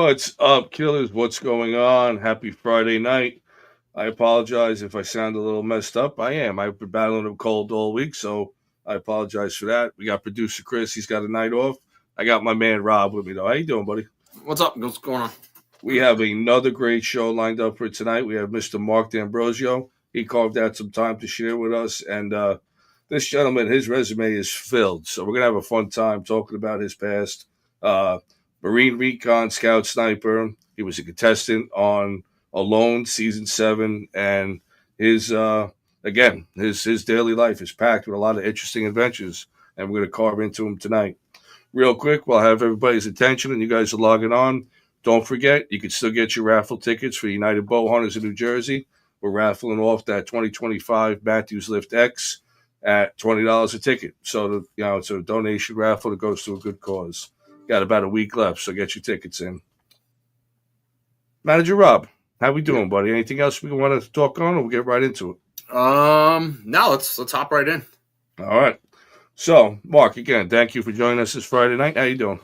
What's up, killers? What's going on? Happy Friday night. I apologize if I sound a little messed up. I am. I've been battling a cold all week, so I apologize for that. We got producer Chris. He's got a night off. I got my man Rob with me, though. How you doing, buddy? What's up? What's going on? We have another great show lined up for tonight. We have Mr. Mark D'Ambrosio. He carved out some time to share with us, and this gentleman, his resume is filled. So we're gonna have a fun time talking about his past. Uh, Marine Recon Scout Sniper. He was a contestant on Alone season 7, and his his daily life is packed with a lot of interesting adventures, and we're gonna carve into him tonight. Real quick, we'll have everybody's attention, and you guys are logging on. Don't forget, you can still get your raffle tickets for United Bow Hunters in New Jersey. We're raffling off that 2025 Matthews Lift X at $20 a ticket. So, it's a donation raffle that goes to a good cause. Got about a week left, so get your tickets in. Manager Rob, how we doing, buddy? Anything else we want to talk on, or we'll get right into it? No, let's hop right in. All right. So, Mark, again, thank you for joining us this Friday night. How you doing?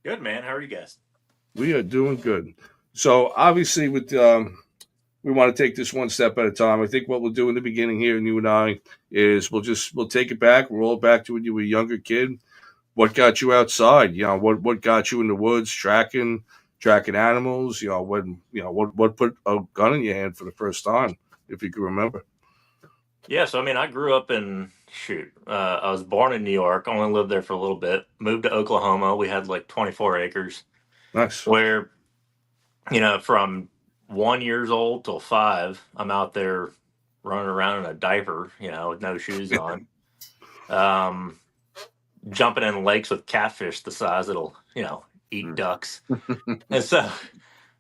Good, man. How are you guys? We are doing good. So, obviously, we want to take this one step at a time. I think what we'll do in the beginning here, and you and I, is we'll take it back, roll it back to when you were a younger kid. What got you outside? What got you in the woods, tracking animals? What put a gun in your hand for the first time, if you can remember? Yeah, so I grew up I was born in New York, only lived there for a little bit, moved to Oklahoma. We had like 24 acres Nice. where, from 1 years old till 5, I'm out there running around in a diaper, with no shoes on, jumping in lakes with catfish the size it'll, eat ducks. And so,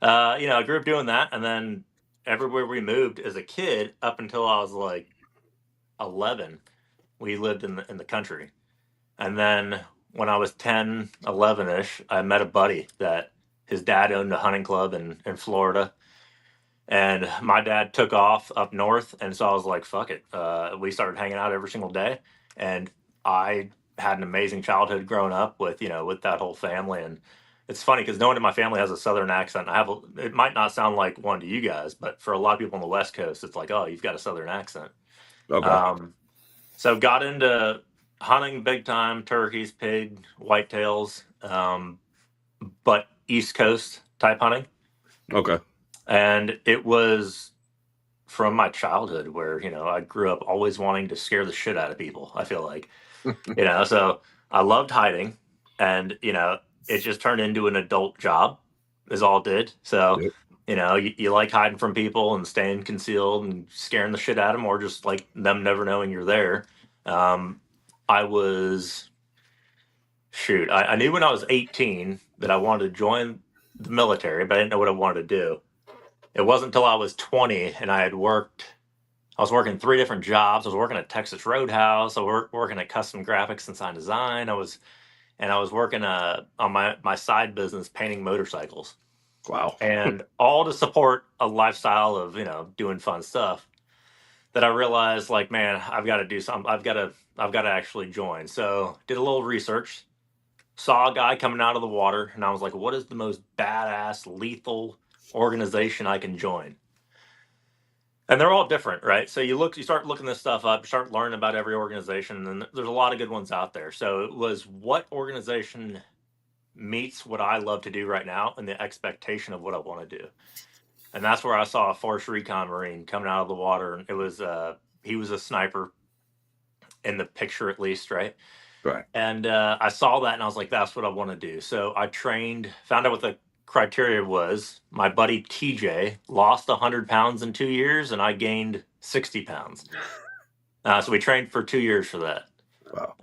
I grew up doing that. And then everywhere we moved as a kid, up until I was like 11, we lived in the country. And then when I was 10, 11-ish, I met a buddy that his dad owned a hunting club in Florida. And my dad took off up north. And so I was like, fuck it. We started hanging out every single day. And I had an amazing childhood growing up with that whole family. And it's funny because no one in my family has a Southern accent. It might not sound like one to you guys, but for a lot of people on the West Coast, it's like, oh, you've got a Southern accent. Okay. So got into hunting big time, turkeys, pig, whitetails, but East Coast type hunting. Okay. And it was from my childhood where, I grew up always wanting to scare the shit out of people, I feel like. So I loved hiding, and, it just turned into an adult job is all it did. So, Yep. you like hiding from people and staying concealed and scaring the shit out of them, or just like them never knowing you're there. I was, I knew when I was 18 that I wanted to join the military, but I didn't know what I wanted to do. It wasn't until I was 20 and I was working 3 different jobs. I was working at Texas Roadhouse. I was working at Custom Graphics and Sign Design. I was working on my side business painting motorcycles. Wow. And all to support a lifestyle of, doing fun stuff, that I realized, like, man, I've got to do something. I've got to actually join. So did a little research, saw a guy coming out of the water, and I was like, what is the most badass, lethal organization I can join? And they're all different, right? So you start looking this stuff up, you start learning about every organization, and there's a lot of good ones out there. So it was, what organization meets what I love to do right now and the expectation of what I want to do. And that's where I saw a Force Recon Marine coming out of the water. And it was he was a sniper in the picture, at least, right? Right. And I saw that and I was like, that's what I want to do. So I trained, found out what the criteria was. My buddy TJ lost 100 pounds in 2 years and I gained 60 pounds. So we trained for 2 years for that.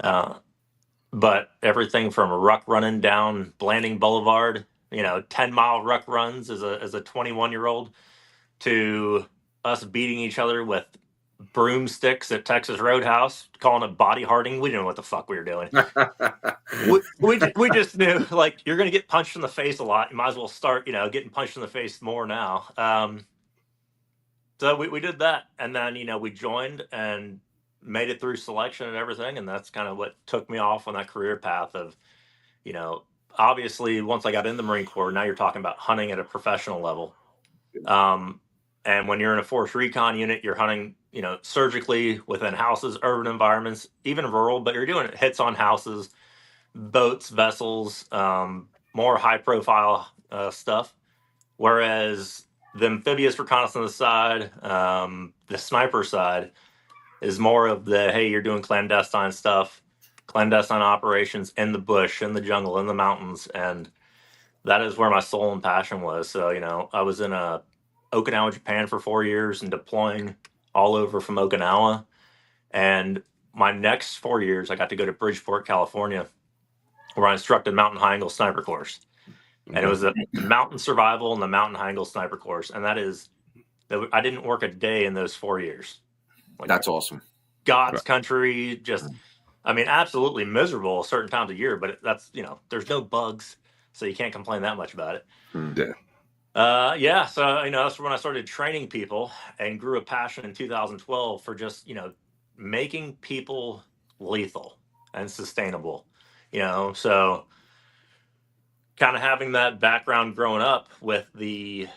Wow. But everything from ruck running down Blanding Boulevard, 10-mile ruck runs as a 21-year-old, to us beating each other with broomsticks at Texas Roadhouse, calling it body hardening. We didn't know what the fuck we were doing. we just knew, like, you're going to get punched in the face a lot. You might as well start, getting punched in the face more now. So we did that. And then, we joined and made it through selection and everything. And that's kind of what took me off on that career path of, obviously, once I got in the Marine Corps, now you're talking about hunting at a professional level. And when you're in a force recon unit, you're hunting, surgically within houses, urban environments, even rural, but you're doing hits on houses, boats, vessels, more high profile stuff. Whereas the amphibious reconnaissance side, the sniper side, is more of the hey, you're doing clandestine stuff, clandestine operations in the bush, in the jungle, in the mountains, and that is where my soul and passion was. So I was in Okinawa, Japan for 4 years and deploying all over from Okinawa. And my next 4 years, I got to go to Bridgeport, California, where I instructed mountain high angle sniper course. And it was the mountain survival and the mountain high angle sniper course. And I didn't work a day in those 4 years. That's awesome. God's country, just, absolutely miserable certain times of year, but that's, there's no bugs, so you can't complain that much about it. Yeah. So, that's when I started training people and grew a passion in 2012 for just, making people lethal and sustainable, so kind of having that background growing up with the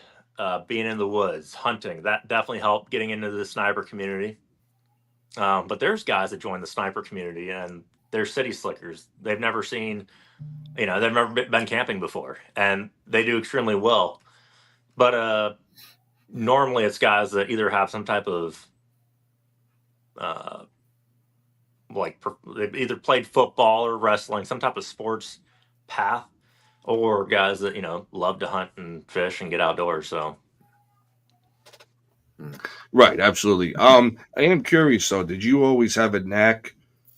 being in the woods, hunting, that definitely helped getting into the sniper community. But there's guys that join the sniper community and they're city slickers. They've never seen, they've never been camping before, and they do extremely well. But normally it's guys that either have some type of they've either played football or wrestling, some type of sports path, or guys that love to hunt and fish and get outdoors. So right, absolutely. I am curious though, did you always have a knack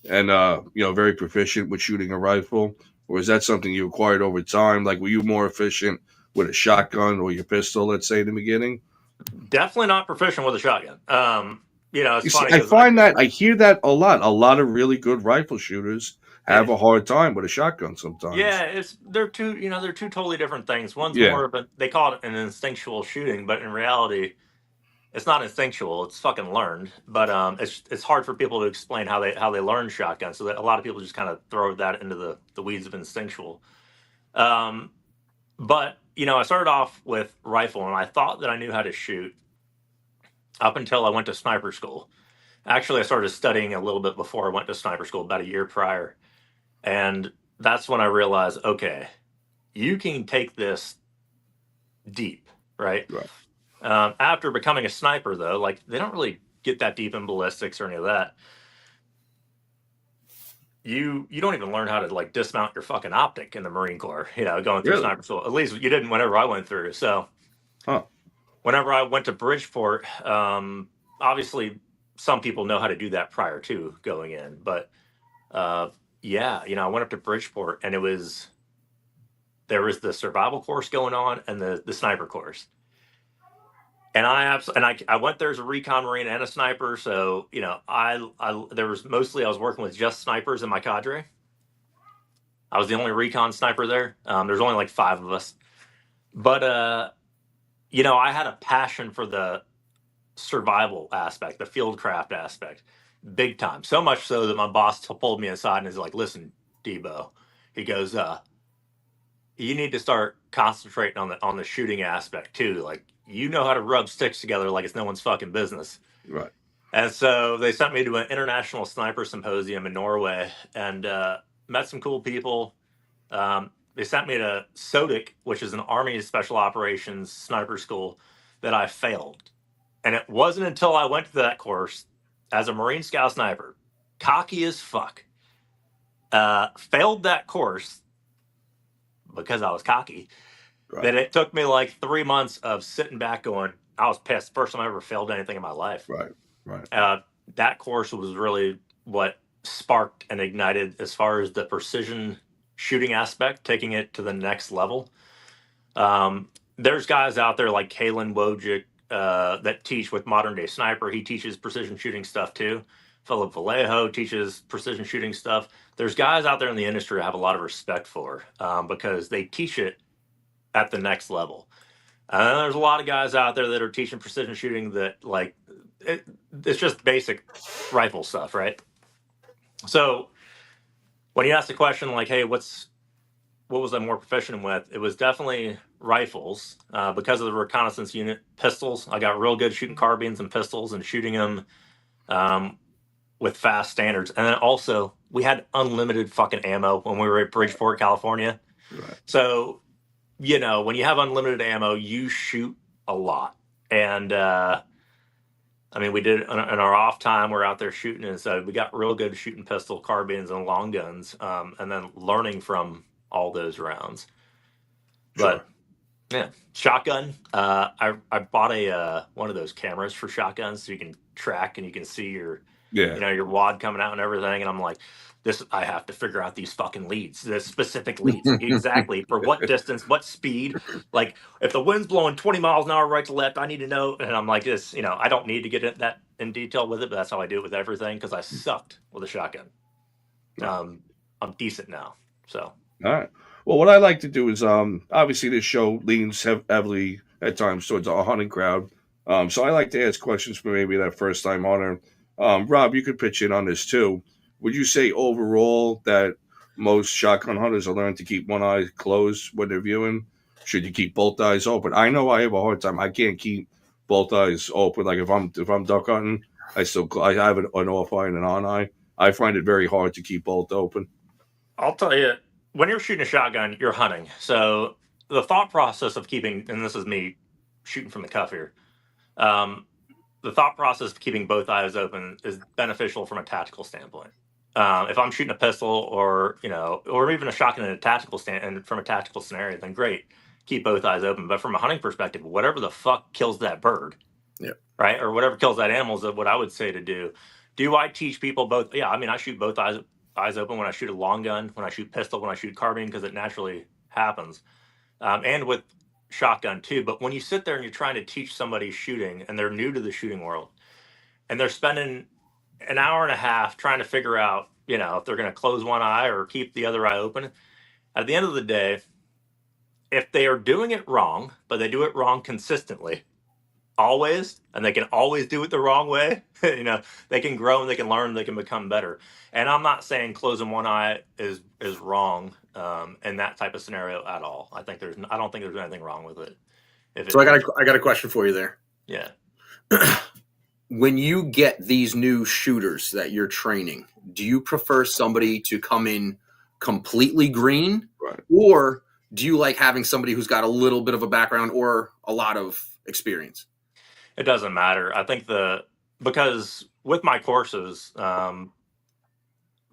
and very proficient with shooting a rifle, or is that something you acquired over time? Like, were you more efficient with a shotgun or your pistol, let's say, in the beginning? definitely not proficient with a shotgun. It's funny. I find that I hear that a lot. A lot of really good rifle shooters have a hard time with a shotgun sometimes. Yeah, they're two totally different things. One's more of they call it an instinctual shooting, but in reality, it's not instinctual. It's fucking learned. But it's hard for people to explain how they learn shotgun. So that a lot of people just kind of throw that into the weeds of instinctual. But I started off with rifle, and I thought that I knew how to shoot up until I went to sniper school. Actually, I started studying a little bit before I went to sniper school, about a year prior. And that's when I realized, okay, you can take this deep, right? After becoming a sniper, though, like, they don't really get that deep in ballistics or any of that. You don't even learn how to like dismount your fucking optic in the Marine Corps, going through sniper school. At least you didn't whenever I went through. So whenever I went to Bridgeport, obviously some people know how to do that prior to going in. But I went up to Bridgeport, and there was the survival course going on and the sniper course. And I went there as a recon Marine and a sniper. So, I was working with just snipers in my cadre. I was the only recon sniper there. There's only like 5 of us. But, I had a passion for the survival aspect, the fieldcraft aspect, big time. So much so that my boss pulled me aside and is like, listen, Debo, he goes, you need to start concentrating on the shooting aspect too. Like, how to rub sticks together like it's no one's fucking business. Right. And so they sent me to an international sniper symposium in Norway and met some cool people. They sent me to SODIC, which is an Army Special Operations sniper school that I failed. And it wasn't until I went to that course as a Marine Scout sniper, cocky as fuck, failed that course because I was cocky, that it took me like 3 months of sitting back going, I was pissed. First time I ever failed anything in my life. Right. That course was really what sparked and ignited as far as the precision shooting aspect, taking it to the next level. There's guys out there like Kalen Wojcik that teach with Modern Day Sniper. He teaches precision shooting stuff too. Philip Vallejo teaches precision shooting stuff. There's guys out there in the industry I have a lot of respect for because they teach it at the next level. And there's a lot of guys out there that are teaching precision shooting that like it's just basic rifle stuff, right? So when you ask the question like, hey, what's what was I more proficient with? It was definitely rifles because of the reconnaissance unit. Pistols, I got real good shooting carbines and pistols and shooting them um, with fast standards. And then also, we had unlimited fucking ammo when we were at Bridgeport, California. Right. So, when you have unlimited ammo, you shoot a lot. And I mean, we did in our off time, we're out there shooting, and so we got real good shooting pistol, carbines, and long guns, and then learning from all those rounds. Sure. But yeah, shotgun. I bought a one of those cameras for shotguns, so you can track and you can see your Yeah. your wad coming out and everything. And I'm like, this, I have to figure out these fucking leads, the specific leads, exactly for what distance, what speed. Like, if the wind's blowing 20 miles an hour right to left, I need to know. And I'm like, this, I don't need to get that in detail with it, but that's how I do it with everything because I sucked with a shotgun. I'm decent now, so. All right. Well, what I like to do is, obviously, this show leans heavily at times towards a hunting crowd. So I like to ask questions for maybe that first time hunter. Rob, you could pitch in on this too. Would you say overall that most shotgun hunters are learning to keep one eye closed when they're viewing? Should you keep both eyes open? I know I have a hard time. I can't keep both eyes open. Like if I'm duck hunting, I have an off eye and an on eye. I find it very hard to keep both open. I'll tell you, when you're shooting a shotgun, you're hunting. So the thought process of keeping, and this is me shooting from the cuff here, the thought process of keeping both eyes open is beneficial from a tactical standpoint. If I'm shooting a pistol or even a shotgun in a tactical and from a tactical scenario, then great, keep both eyes open. But from a hunting perspective, whatever the fuck kills that bird, right, or whatever kills that animal is what I would say to do. Do I teach people both? Yeah, I mean, I shoot both eyes open when I shoot a long gun, when I shoot pistol, when I shoot carbine, because it naturally happens, and with shotgun too. But when you sit there and you're trying to teach somebody shooting and they're new to the shooting world and they're spending an hour and a half trying to figure out, if they're going to close one eye or keep the other eye open, at the end of the day, if they are doing it wrong, but they do it wrong consistently, always, and they can always do it the wrong way, they can grow and they can learn, they can become better. And I'm not saying closing one eye is wrong in that type of scenario at all. I don't think there's anything wrong with it. So I got a question for you there. Yeah. When you get these new shooters that you're training, do you prefer somebody to come in completely green, Right. or do you like having somebody who's got a little bit of a background or a lot of experience? It doesn't matter. I think because with my courses,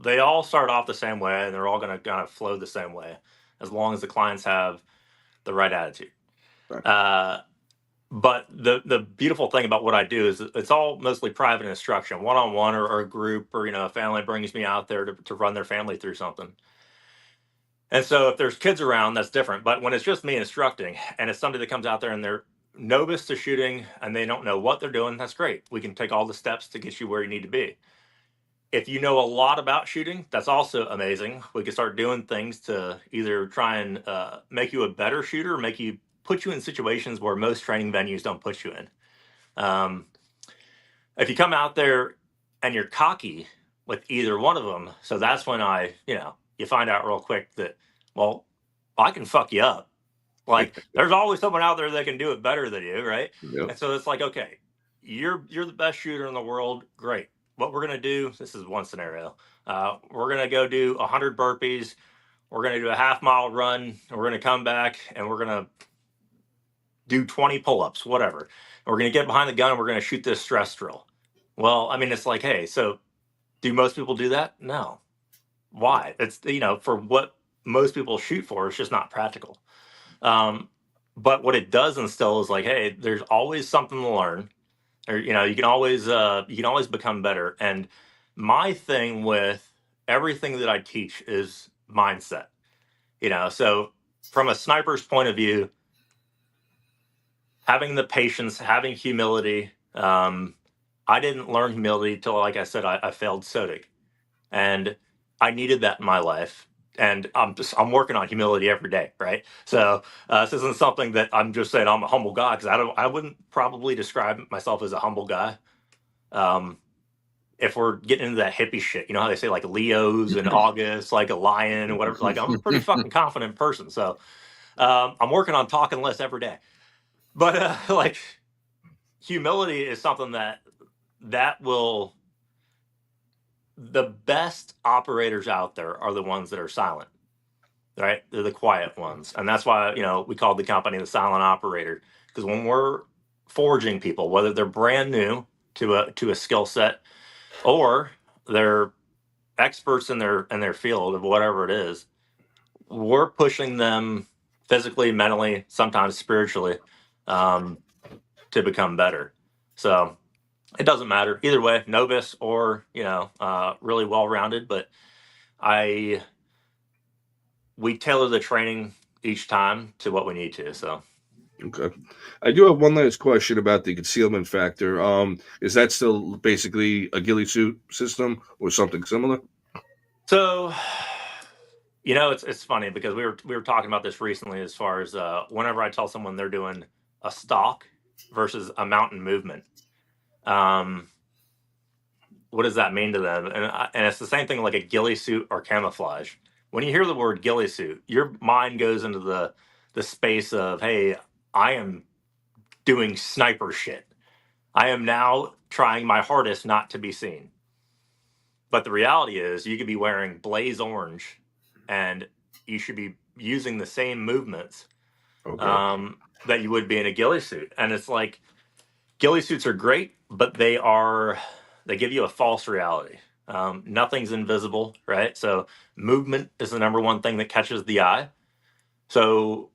they all start off the same way and they're all going to kind of flow the same way as long as the clients have the right attitude. Right. But the beautiful thing about what I do is it's all mostly private instruction, one-on-one or a group, or, a family brings me out there to run their family through something. And so if there's kids around, that's different. But when it's just me instructing and it's somebody that comes out there and they're novice to shooting and they don't know what they're doing, that's great. We can take all the steps to get you where you need to be. If you know a lot about shooting, that's also amazing. We can start doing things to either try and make you a better shooter, or put you in situations where most training venues don't put you in. If you come out there and you're cocky with either one of them, so that's when you find out real quick that, well, I can fuck you up. Like, there's always someone out there that can do it better than you, right? Yep. And so it's like, okay, you're the best shooter in the world. Great. What we're going to do, this is one scenario. We're going to go do 100 burpees. We're going to do a half-mile run. And we're going to come back and we're going to do 20 pull-ups, whatever. And we're going to get behind the gun and we're going to shoot this stress drill. Well, I mean, it's like, hey, so do most people do that? No. Why? It's, for what most people shoot for, it's just not practical. But what it does instill is like, hey, there's always something to learn, or you can always become better. And my thing with everything that I teach is mindset. So from a sniper's point of view, having the patience, having humility. I didn't learn humility till, like I said, I failed SOTIC, and I needed that in my life. And I'm working on humility every day, right? So this isn't something that I'm just saying I'm a humble guy, because I wouldn't probably describe myself as a humble guy. if we're getting into that hippie shit, you know how they say like Leo's in August, like a lion and whatever. Like I'm a pretty fucking confident person, so I'm working on talking less every day. But like humility is something that will. The best operators out there are the ones that are silent, right? They're the quiet ones, and that's why we called the company the silent operator, because when we're forging people, whether they're brand new to a skill set or they're experts in their field of whatever it is, we're pushing them physically, mentally, sometimes spiritually, to become better. So it doesn't matter either way, novice or really well rounded. But we tailor the training each time to what we need to. So Okay. I do have one last question about the concealment factor. Is that still basically a ghillie suit system or something similar? So, it's funny because we were talking about this recently as far as whenever I tell someone they're doing a stalk versus a mountain movement, what does that mean to them? And it's the same thing like a ghillie suit or camouflage. When you hear the word ghillie suit, your mind goes into the space of, hey, I am doing sniper shit. I am now trying my hardest not to be seen. But the reality is, you could be wearing blaze orange, and you should be using the same movements Okay. that you would be in a ghillie suit. And it's like ghillie suits are great, but they give you a false reality. Nothing's invisible, right? So movement is the number one thing that catches the eye. So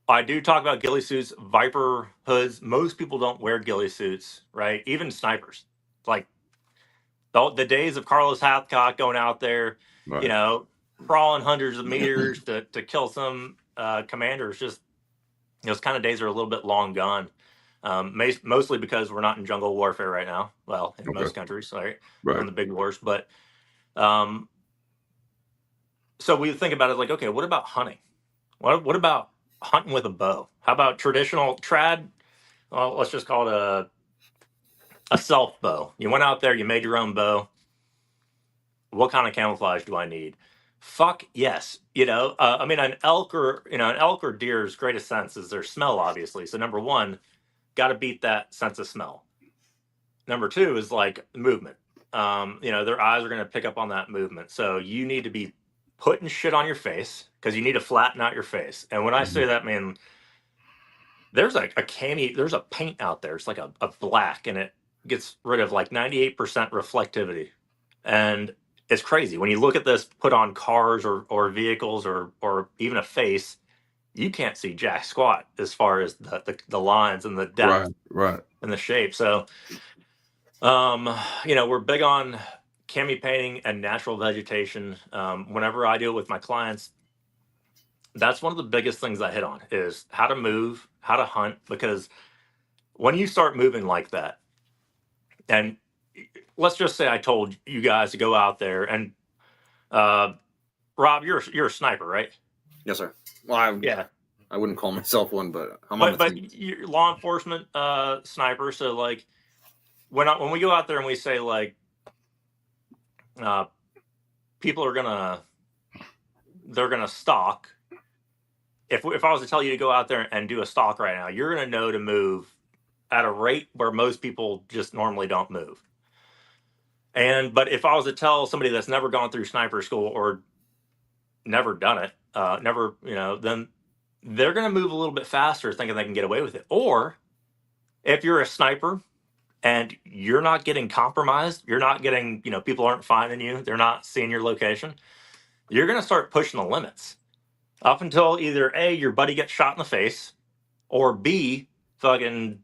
I do talk about ghillie suits, Viper hoods. Most people don't wear ghillie suits, right? Even snipers. Like the days of Carlos Hathcock going out there, you Right. know, crawling hundreds of meters to kill some commanders, just those kind of days are a little bit long gone. Mostly because we're not in jungle warfare right now. Well, in Okay. most countries, right? Right. From the big wars. But so we think about it like, okay, what about hunting? What about hunting with a bow? How about traditional trad? Well, let's just call it a self bow. You went out there, you made your own bow. What kind of camouflage do I need? Fuck yes. I mean, an elk or deer's greatest sense is their smell, obviously. So number one, got to beat that sense of smell. Number two is like movement. Their eyes are going to pick up on that movement. So you need to be putting shit on your face because you need to flatten out your face. And when I say that, man, there's like there's a paint out there. It's like a black, and it gets rid of like 98% reflectivity. And it's crazy. When you look at this put on cars or vehicles or even a face, you can't see jack squat as far as the lines and the depth Right. Right. and the shape. So, we're big on cami painting and natural vegetation. Whenever I do it with my clients, that's one of the biggest things I hit on is how to move, how to hunt, because when you start moving like that, and let's just say I told you guys to go out there and Rob, you're a sniper, right? Yes, sir. Well, Yeah, I wouldn't call myself one, but I'm on the but team. you're law enforcement sniper. So like when we go out there and we say like uh, people they're gonna stalk. If I was to tell you to go out there and do a stalk right now, you're gonna know to move at a rate where most people just normally don't move. But if I was to tell somebody that's never gone through sniper school or never done it, then they're going to move a little bit faster thinking they can get away with it. Or if you're a sniper and you're not getting compromised, you're not getting, people aren't finding you, they're not seeing your location, you're going to start pushing the limits up until either A, your buddy gets shot in the face, or B, fucking,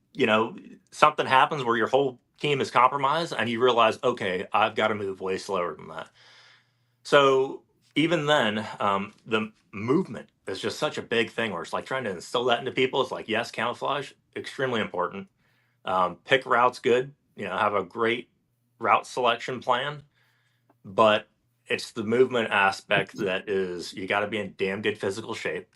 something happens where your whole team is compromised and you realize, okay, I've got to move way slower than that. So even then, the movement is just such a big thing where it's like trying to instill that into people. It's like, yes, camouflage, extremely important. Pick routes good, have a great route selection plan, but it's the movement aspect that is, you got to be in damn good physical shape.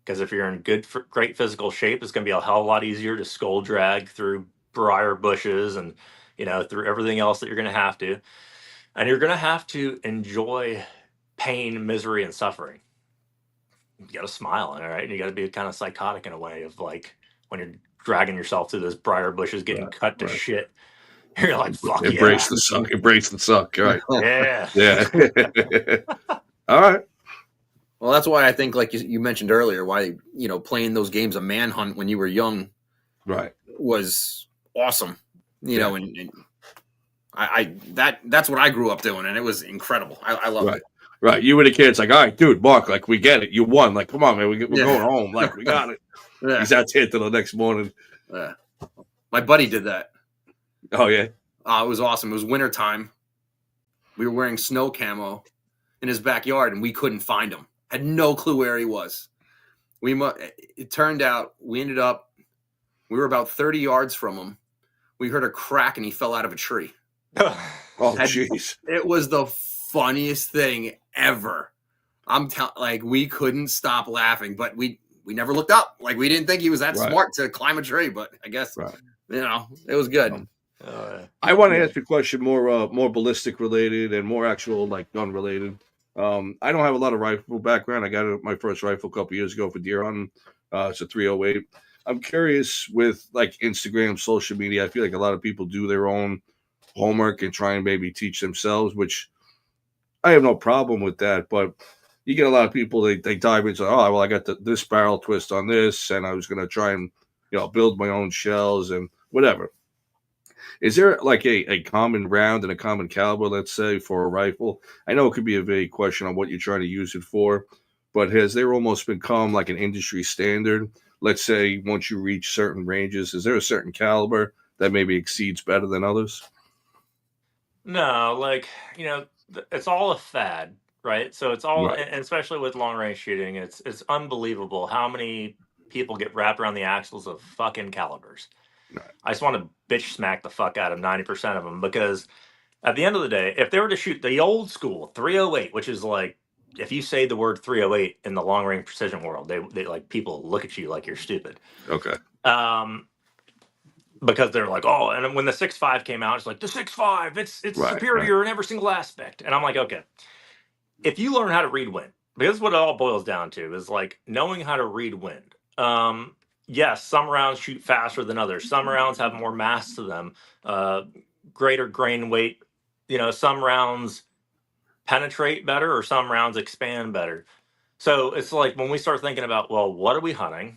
Because if you're in great physical shape, it's going to be a hell of a lot easier to skull drag through briar bushes and through everything else that you're going to have to. And you're going to have to enjoy pain, misery, and suffering. You got to smile, all right? And you got to be kind of psychotic in a way of like when you're dragging yourself through those briar bushes, getting cut to shit. You're like, fuck Embrace the suck. Embrace the suck. Right. Yeah. Yeah. All right. Well, that's why I think, like you mentioned earlier, why playing those games of Manhunt when you were young, right, was awesome. And that's what I grew up doing, and it was incredible. I loved it. Right, you were the kid. It's like, all right, dude, Mark, like we get it. You won. Like, come on, man, we're going home. Like, we got it. He's out there till the next morning. Yeah. My buddy did that. Oh yeah. It was awesome. It was wintertime. We were wearing snow camo in his backyard, and we couldn't find him. Had no clue where he was. It turned out we were about 30 yards from him. We heard a crack, and he fell out of a tree. Oh, jeez. It was the funniest thing ever. We couldn't stop laughing, but we never looked up. Like, we didn't think he was that smart to climb a tree, but I guess it was good. I want to ask you a question more ballistic related and more actual like gun related. I don't have a lot of rifle background. I got my first rifle a couple years ago for deer hunting. It's a 308. I'm curious with like Instagram, social media. I feel like a lot of people do their own homework and try and maybe teach themselves, which I have no problem with that. But you get a lot of people, they dive into, oh, well, I got this barrel twist on this, and I was going to try and, build my own shells and whatever. Is there like a common round and a common caliber, let's say, for a rifle? I know it could be a vague question on what you're trying to use it for, but has there almost become like an industry standard? Let's say once you reach certain ranges, is there a certain caliber that maybe exceeds better than others? No, it's all a fad, right? So it's all, and especially with long range shooting, it's unbelievable how many people get wrapped around the axles of fucking calibers. Right. I just want to bitch smack the fuck out of 90% of them, because at the end of the day, if they were to shoot the old school 308, which is like, if you say the word 308 in the long range precision world, they like, people look at you like you're stupid. Okay. Because they're like, oh, and when the 6.5 came out, it's like the 6.5, it's superior in every single aspect. And I'm like, okay, if you learn how to read wind, because what it all boils down to is like knowing how to read wind. Yes, some rounds shoot faster than others. Some rounds have more mass to them, greater grain weight. Some rounds penetrate better, or some rounds expand better. So it's like when we start thinking about, well, what are we hunting?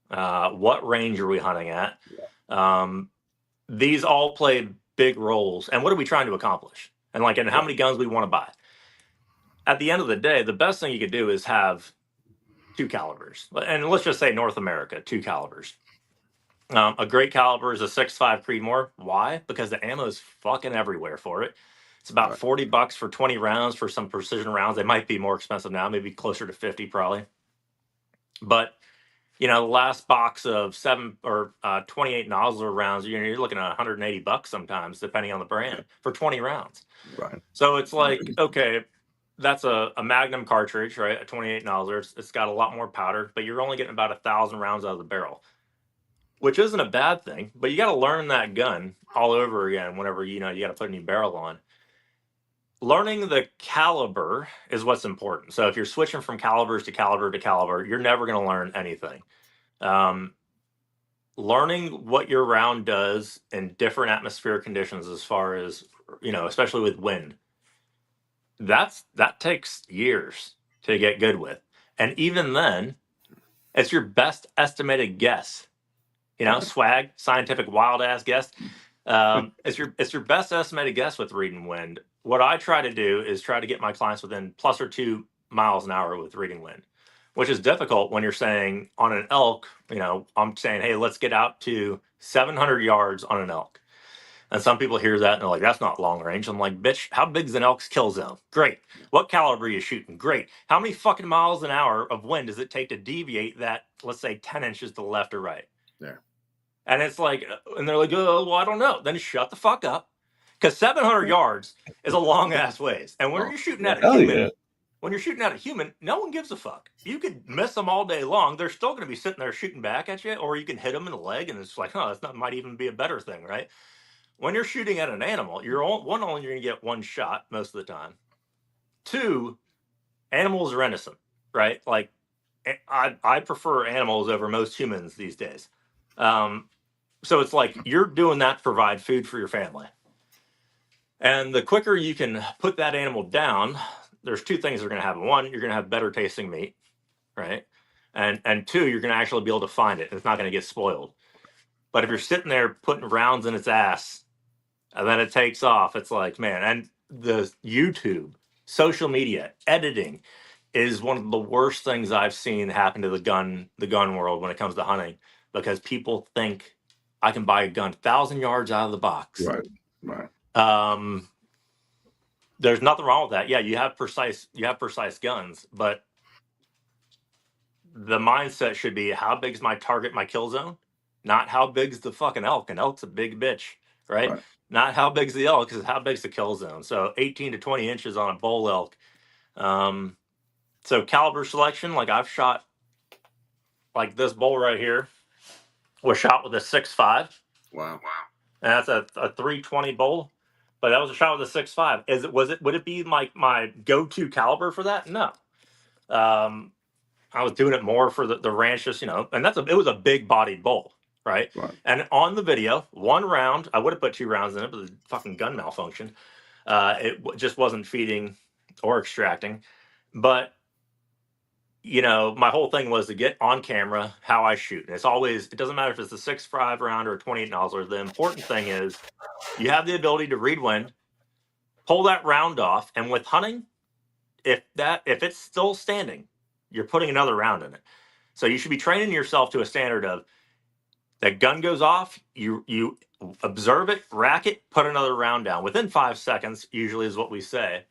What range are we hunting at? These all play big roles. And what are we trying to accomplish? And how many guns we want to buy? At the end of the day, the best thing you could do is have 2 calibers. And let's just say North America, 2 calibers. A great caliber is a 6.5 Creedmoor. Why? Because the ammo is fucking everywhere for it. It's about $40 for 20 rounds for some precision rounds. They might be more expensive now, maybe closer to 50 probably. But the last box of 7 or 28 Nosler rounds, you're looking at $180 sometimes, depending on the brand, for 20 rounds. Right. So it's like, okay, that's a Magnum cartridge, right? A 28 Nosler. It's got a lot more powder, but you're only getting about 1,000 rounds out of the barrel, which isn't a bad thing. But you got to learn that gun all over again whenever you got to put a new barrel on. Learning the caliber is what's important. So if you're switching from calibers to caliber to caliber, you're never going to learn anything. Learning what your round does in different atmospheric conditions, as far as, especially with wind, that takes years to get good with. And even then, it's your best estimated guess. Swag, scientific wild ass guess. It's your best estimated guess with reading wind. What I try to do is try to get my clients within plus or 2 miles an hour with reading wind, which is difficult when you're saying on an elk, I'm saying, hey, let's get out to 700 yards on an elk. And some people hear that and they're like, that's not long range. I'm like, bitch, how big's an elk's kill zone? Great. What caliber are you shooting? Great. How many fucking miles an hour of wind does it take to deviate that, let's say, 10 inches to the left or right? Yeah. And it's like, and they're like, oh, well, I don't know. Then shut the fuck up. Because 700 yards is a long ass ways. And when you're shooting at a human, when you're shooting at a human, no one gives a fuck. You could miss them all day long. They're still going to be sitting there shooting back at you, or you can hit them in the leg, and it's like, that might even be a better thing, right? when you're shooting at an animal, only you're going to get one shot most of the time. Two, animals are innocent, right? Like I prefer animals over most humans these days. So it's like you're doing that to provide food for your family. And the quicker you can put that animal down, there's two things that are going to happen. One, you're going to have better tasting meat, right? And two, you're going to actually be able to find it. It's not going to get spoiled. But if you're sitting there putting rounds in its ass and then it takes off, it's like, man, and the YouTube, social media, editing is one of the worst things I've seen happen to the gun world when it comes to hunting, because people think I can buy a gun 1,000 yards out of the box. Right. There's nothing wrong with that. Yeah, you have precise guns, but the mindset should be, how big's my target, my kill zone, not how big's the fucking elk. An elk's a big bitch, right? Not how big's the elk, is how big's the kill zone. So 18 to 20 inches on a bull elk. So caliber selection, like I've shot, like this bull right here was shot with a 6.5. Wow. And that's a 320 bull, but that was a shot with a 6.5. Would it be my go-to caliber for that? No. I was doing it more for the ranch, just, and it was a big bodied bull, right? And on the video, one round, I would have put 2 rounds in it, but the fucking gun malfunctioned. Just wasn't feeding or extracting. But my whole thing was to get on camera how I shoot. And it doesn't matter if it's a 6.5 round or a 28 nozzler. The important thing is you have the ability to read wind, pull that round off, and with hunting, if it's still standing, you're putting another round in it. So you should be training yourself to a standard of that gun goes off, you observe it, rack it, put another round down. Within 5 seconds, usually is what we say.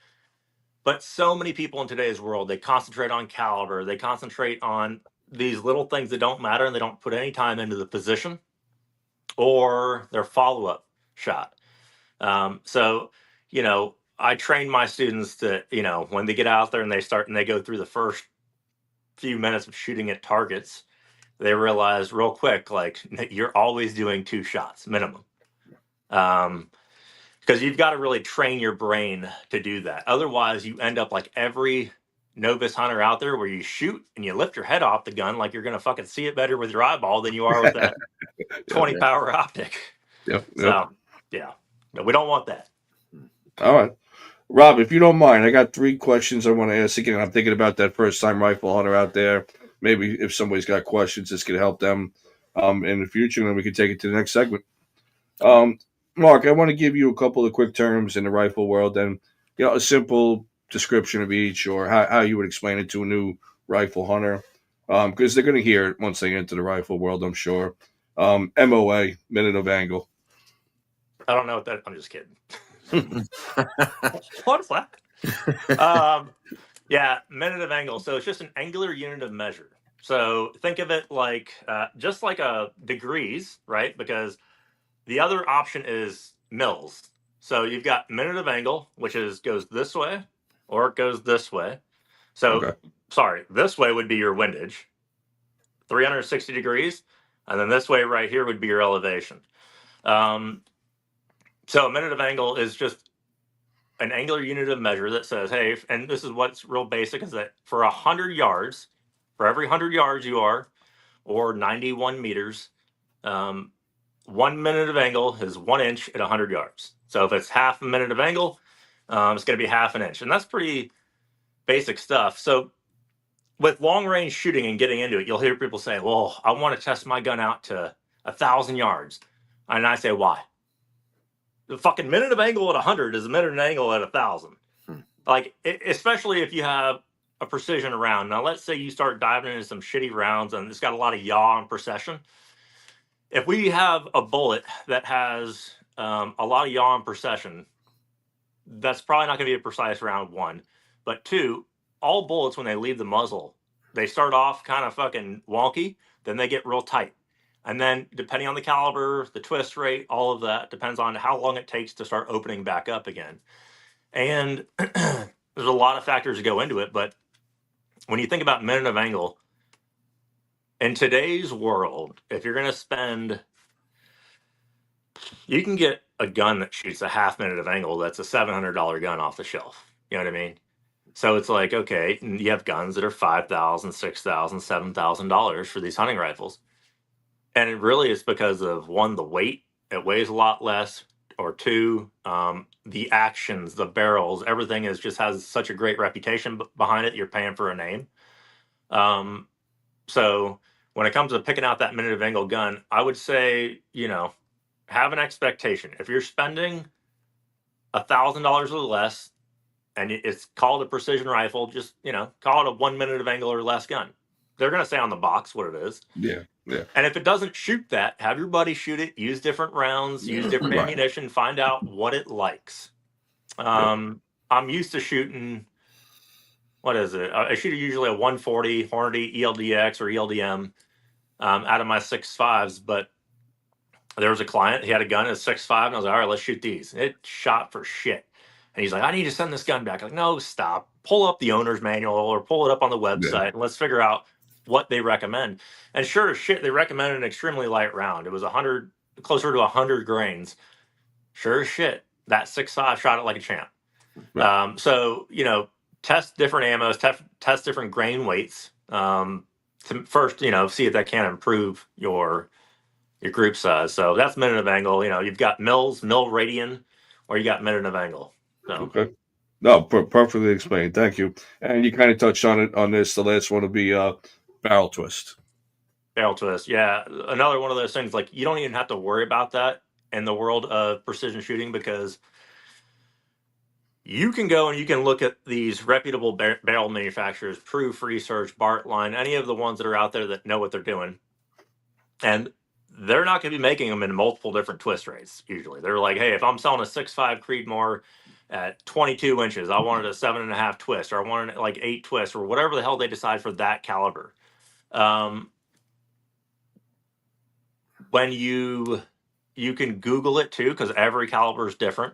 But so many people in today's world, they concentrate on caliber. They concentrate on these little things that don't matter, and they don't put any time into the position or their follow-up shot. So, I train my students to, when they get out there and they go through the first few minutes of shooting at targets, they realize real quick, like, you're always doing 2 shots minimum. Because you've got to really train your brain to do that. Otherwise, you end up like every novice hunter out there, where you shoot and you lift your head off the gun like you're going to fucking see it better with your eyeball than you are with that 20 power optic. Yep. So, yeah, we don't want that. All right. Rob, if you don't mind, I got 3 questions I want to ask. Again, I'm thinking about that first-time rifle hunter out there. Maybe if somebody's got questions, this could help them in the future, and then we can take it to the next segment. Mark, I want to give you a couple of quick terms in the rifle world, and a simple description of each, or how you would explain it to a new rifle hunter, because they're going to hear it once they get into the rifle world, I'm sure. MOA, minute of angle. I don't know what that. I'm just kidding. What is that? Yeah, minute of angle. So it's just an angular unit of measure. So think of it like just like a degrees, right? Because the other option is mils. So you've got minute of angle, which goes this way or it goes this way. So, Sorry, this way would be your windage, 360 degrees. And then this way right here would be your elevation. So a minute of angle is just an angular unit of measure that says, hey, and this is what's real basic, is that for 100 yards, for every 100 yards you are, or 91 meters, 1 minute of angle is 1 inch at 100 yards. So if it's half a minute of angle, it's going to be half an inch. And that's pretty basic stuff. So with long range shooting and getting into it, you'll hear people say, well, I want to test my gun out to 1,000 yards. And I say, why? The fucking minute of angle at 100 is a minute of angle at 1,000. Like, especially if you have a precision round. Now, let's say you start diving into some shitty rounds and it's got a lot of yaw and precision. If we have a bullet that has a lot of yaw and precision, that's probably not going to be a precise round, 1. But 2, all bullets, when they leave the muzzle, they start off kind of fucking wonky, then they get real tight. And then depending on the caliber, the twist rate, all of that depends on how long it takes to start opening back up again. And there's a lot of factors that go into it. But when you think about minute of angle, in today's world, if you're going to spend you can get a gun that shoots a half minute of angle that's a $700 gun off the shelf. You know what I mean? So it's like, okay, and you have guns that are $5,000, $6,000, $7,000 for these hunting rifles. And it really is because of one, the weight, it weighs a lot less, or two, the actions, the barrels, everything is just has such a great reputation behind it. You're paying for a name. So when it comes to picking out that minute of angle gun, I would say, have an expectation. If you're spending $1,000 or less, and it's called a precision rifle, just call it a 1 minute of angle or less gun. They're going to say on the box what it is. Yeah. And if it doesn't shoot that, have your buddy shoot it. Use different rounds. Use different Right. ammunition. Find out what it likes. I'm used to shooting. What is it? I shoot usually a 140 Hornady ELDX or ELDM out of my 6.5s, but there was a client. He had a gun at 6.5, and I was like, all right, let's shoot these. It shot for shit. And he's like, I need to send this gun back. I'm like, no, stop. Pull up the owner's manual or pull it up on the website and let's figure out what they recommend. And sure as shit, they recommended an extremely light round. It was closer to 100 grains. Sure as shit, that 6.5 shot it like a champ. Right. So, test different ammos, test different grain weights to first, see if that can improve your group size. So that's minute of angle. You've got mil radian, or you got minute of angle. So. Okay. No, perfectly explained. Thank you. And you kind of touched on it on this. The last one will be barrel twist. Barrel twist, yeah. Another one of those things, like, you don't even have to worry about that in the world of precision shooting, because you can go and you can look at these reputable barrel manufacturers, Proof Research, Bartline, any of the ones that are out there that know what they're doing. And they're not going to be making them in multiple different twist rates. Usually they're like, hey, if I'm selling a 6.5 Creedmoor at 22 inches, I wanted a 7.5 twist, or I wanted like 8 twists, or whatever the hell they decide for that caliber. When you can Google it too, because every caliber is different.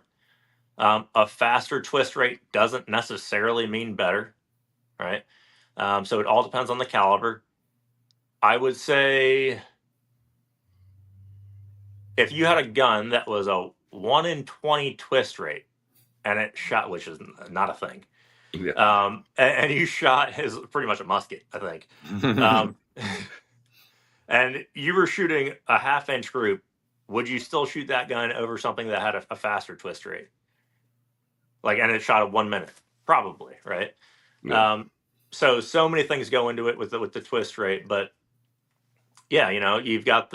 A faster twist rate doesn't necessarily mean better, right? So it all depends on the caliber. I would say if you had a gun that was a 1 in 20 twist rate and it shot, which is not a thing, and you shot is pretty much a musket, I think. And you were shooting a 1/2 inch group, would you still shoot that gun over something that had a faster twist rate? And it shot a 1 minute, probably, right? Yeah. So many things go into it with the twist rate, but yeah, you've got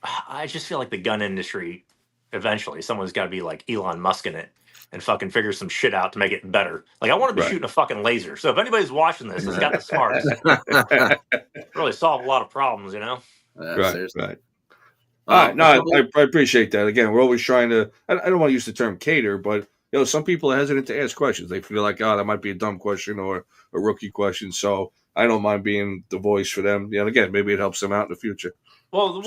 I just feel like the gun industry, eventually someone's got to be like Elon Musk in it and fucking figure some shit out to make it better. Like, I want to be shooting a fucking laser. So if anybody's watching this, has got the smarts, really solve a lot of problems, Right. No, I appreciate that. Again, we're always trying to, I don't want to use the term cater, but some people are hesitant to ask questions. They feel like, that might be a dumb question or a rookie question. So I don't mind being the voice for them. Again, maybe it helps them out in the future. Well,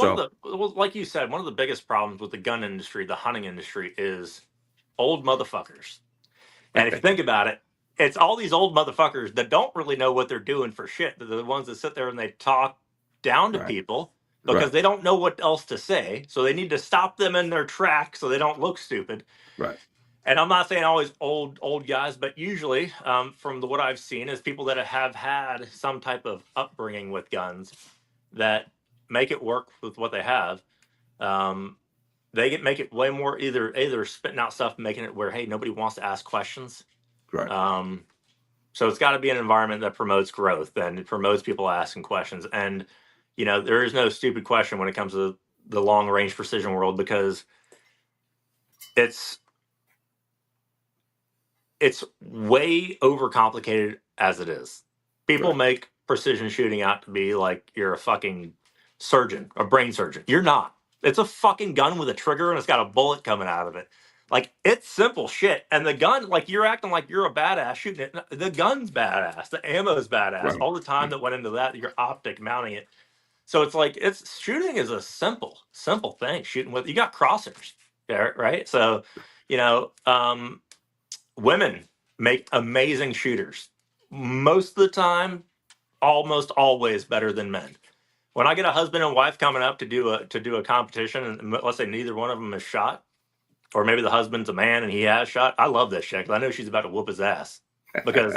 like you said, one of the biggest problems with the gun industry, the hunting industry, is old motherfuckers. And if you think about it, it's all these old motherfuckers that don't really know what they're doing for shit. They're the ones that sit there and they talk down to people because they don't know what else to say. So they need to stop them in their tracks so they don't look stupid. Right. And I'm not saying always old guys, but usually from what I've seen is people that have had some type of upbringing with guns that make it work with what they have. They make it way more either spitting out stuff, making it where, hey, nobody wants to ask questions. Right. So it's got to be an environment that promotes growth and it promotes people asking questions. And, there is no stupid question when it comes to the long range precision world, because it's way overcomplicated as it is. People make precision shooting out to be like you're a fucking surgeon, a brain surgeon. You're not. It's a fucking gun with a trigger and it's got a bullet coming out of it. Like, it's simple shit. And the gun, like, you're acting like you're a badass shooting it. The gun's badass. The ammo's badass. All the time that went into that, your optic mounting it. So it's like, shooting is a simple thing. Shooting with, you got crosshairs there, right? So, women make amazing shooters. Most of the time, almost always better than men. when I get a husband and wife coming up to do a competition, and let's say neither one of them is shot, or maybe the husband's a man and he has shot, I love this shit because I know she's about to whoop his ass because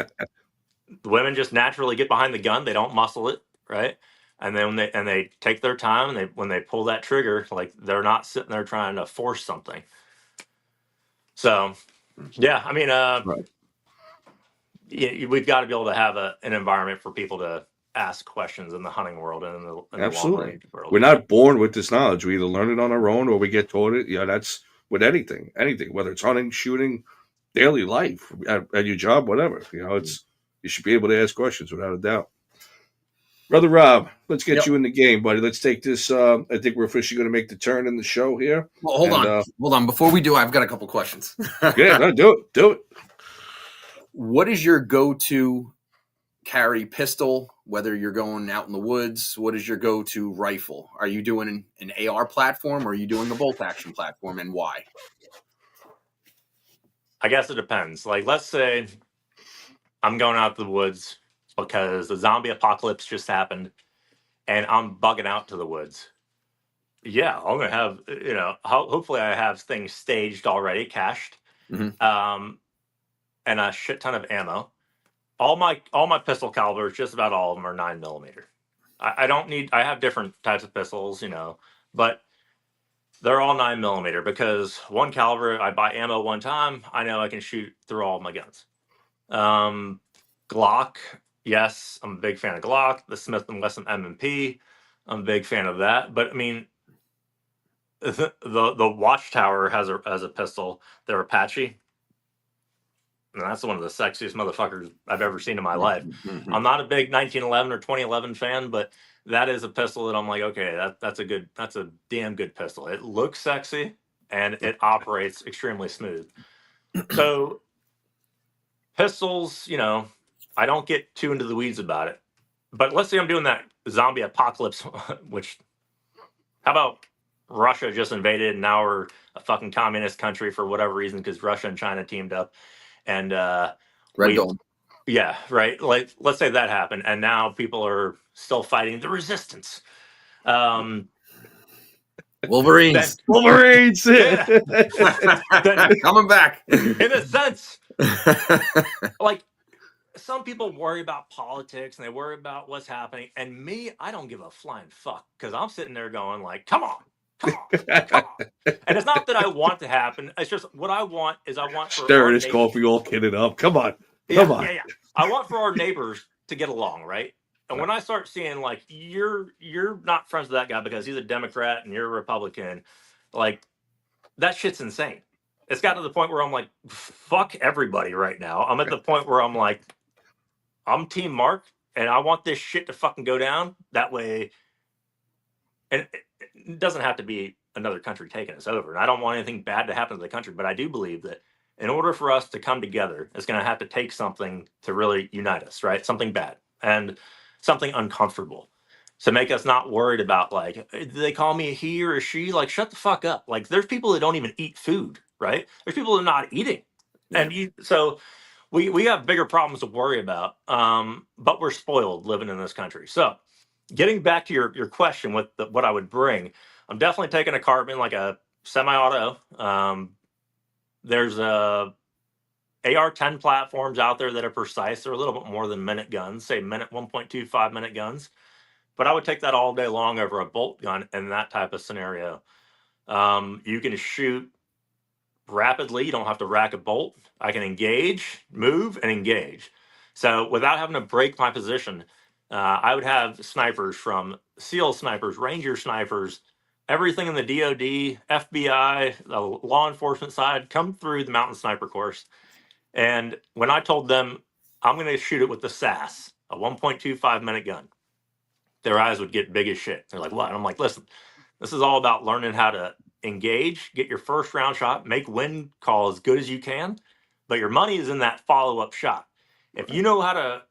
the women just naturally get behind the gun. They don't muscle it, right? And then they take their time, and when they pull that trigger, like they're not sitting there trying to force something. So, yeah, I mean, Right. we've got to be able to have an environment for people to ask questions in the hunting world and in the long Absolutely. range world. We're not born with this knowledge. We either learn it on our own or we get taught it. You know, that's with anything, whether it's hunting, shooting, daily life, at your job, whatever. You know, you should be able to ask questions without a doubt. Brother Rob, let's get you in the game, buddy. Let's take this. I think we're officially going to make the turn in the show here. Well, hold on. Before we do, I've got a couple questions. Yeah, no, do it. What is your go-to carry pistol, whether you're going out in the woods? What is your go-to rifle? Are you doing an AR platform, or are you doing a bolt action platform, and why? I guess it depends. Like, let's say I'm going out to the woods because the zombie apocalypse just happened and I'm bugging out to the woods. Yeah, I'm going to have, hopefully I have things staged already, cached, and a shit ton of ammo. All my pistol calibers, just about all of them are 9mm. I have different types of pistols, but they're all 9mm because one caliber, I buy ammo one time, I know I can shoot through all of my guns. Glock, yes, I'm a big fan of Glock. The Smith & Wesson M&P, I'm a big fan of that. But I mean, the Watchtower has a pistol. They're Apache. And that's one of the sexiest motherfuckers I've ever seen in my life. I'm not a big 1911 or 2011 fan, but that is a pistol that I'm like, okay, that's a damn good pistol. It looks sexy and it operates extremely smooth. So pistols, I don't get too into the weeds about it. But let's say I'm doing that zombie apocalypse, which, how about Russia just invaded and now we're a fucking communist country for whatever reason because Russia and China teamed up. And Red Dawn. Yeah, right. Like, let's say that happened, and now people are still fighting the resistance. Wolverines. Yeah. Coming back. In a sense, like, some people worry about politics and they worry about what's happening, and me, I don't give a flying fuck because I'm sitting there going like, come on. And it's not that I want to happen. It's just what I want is stirring his coffee, all kidded up. Come on. Yeah. I want for our neighbors to get along, right? And when I start seeing like you're not friends with that guy because he's a Democrat and you're a Republican, like that shit's insane. It's gotten to the point where I'm like, fuck everybody right now. I'm at the point where I'm like, I'm Team Mark and I want this shit to fucking go down. That way, and it doesn't have to be another country taking us over. And I don't want anything bad to happen to the country, but I do believe that in order for us to come together, it's going to have to take something to really unite us, right? Something bad and something uncomfortable to make us not worried about, like, do they call me a he or a she? Like, shut the fuck up. Like, there's people that don't even eat food, right? There's people that are not eating. Yeah. And so we have bigger problems to worry about, but we're spoiled living in this country. So getting back to your question with what I would bring, I'm definitely taking a carbine, like a semi-auto. There's AR-10 platforms out there that are precise. They're a little bit more than minute guns, say 1.25 minute guns. But I would take that all day long over a bolt gun in that type of scenario. You can shoot rapidly. You don't have to rack a bolt. I can engage, move, and engage. So without having to break my position, I would have snipers from SEAL snipers, Ranger snipers, everything in the DOD, FBI, the law enforcement side, come through the mountain sniper course. And when I told them I'm going to shoot it with the SAS, a 1.25 minute gun, their eyes would get big as shit. They're like, what? And I'm like, listen, this is all about learning how to engage, get your first round shot, make wind call as good as you can. But your money is in that follow-up shot. If you know how to,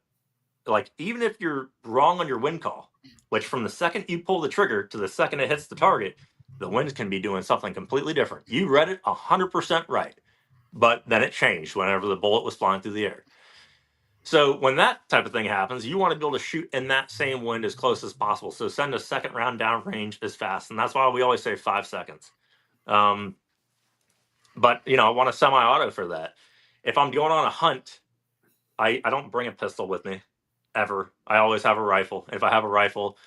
like, even if you're wrong on your wind call, which from the second you pull the trigger to the second it hits the target, the wind can be doing something completely different. You read it 100% right, but then it changed whenever the bullet was flying through the air. So when that type of thing happens, you want to be able to shoot in that same wind as close as possible. So send a second round downrange as fast, and that's why we always say 5 seconds. But I want a semi-auto for that. If I'm going on a hunt, I don't bring a pistol with me ever. I always have a rifle. If I have a rifle,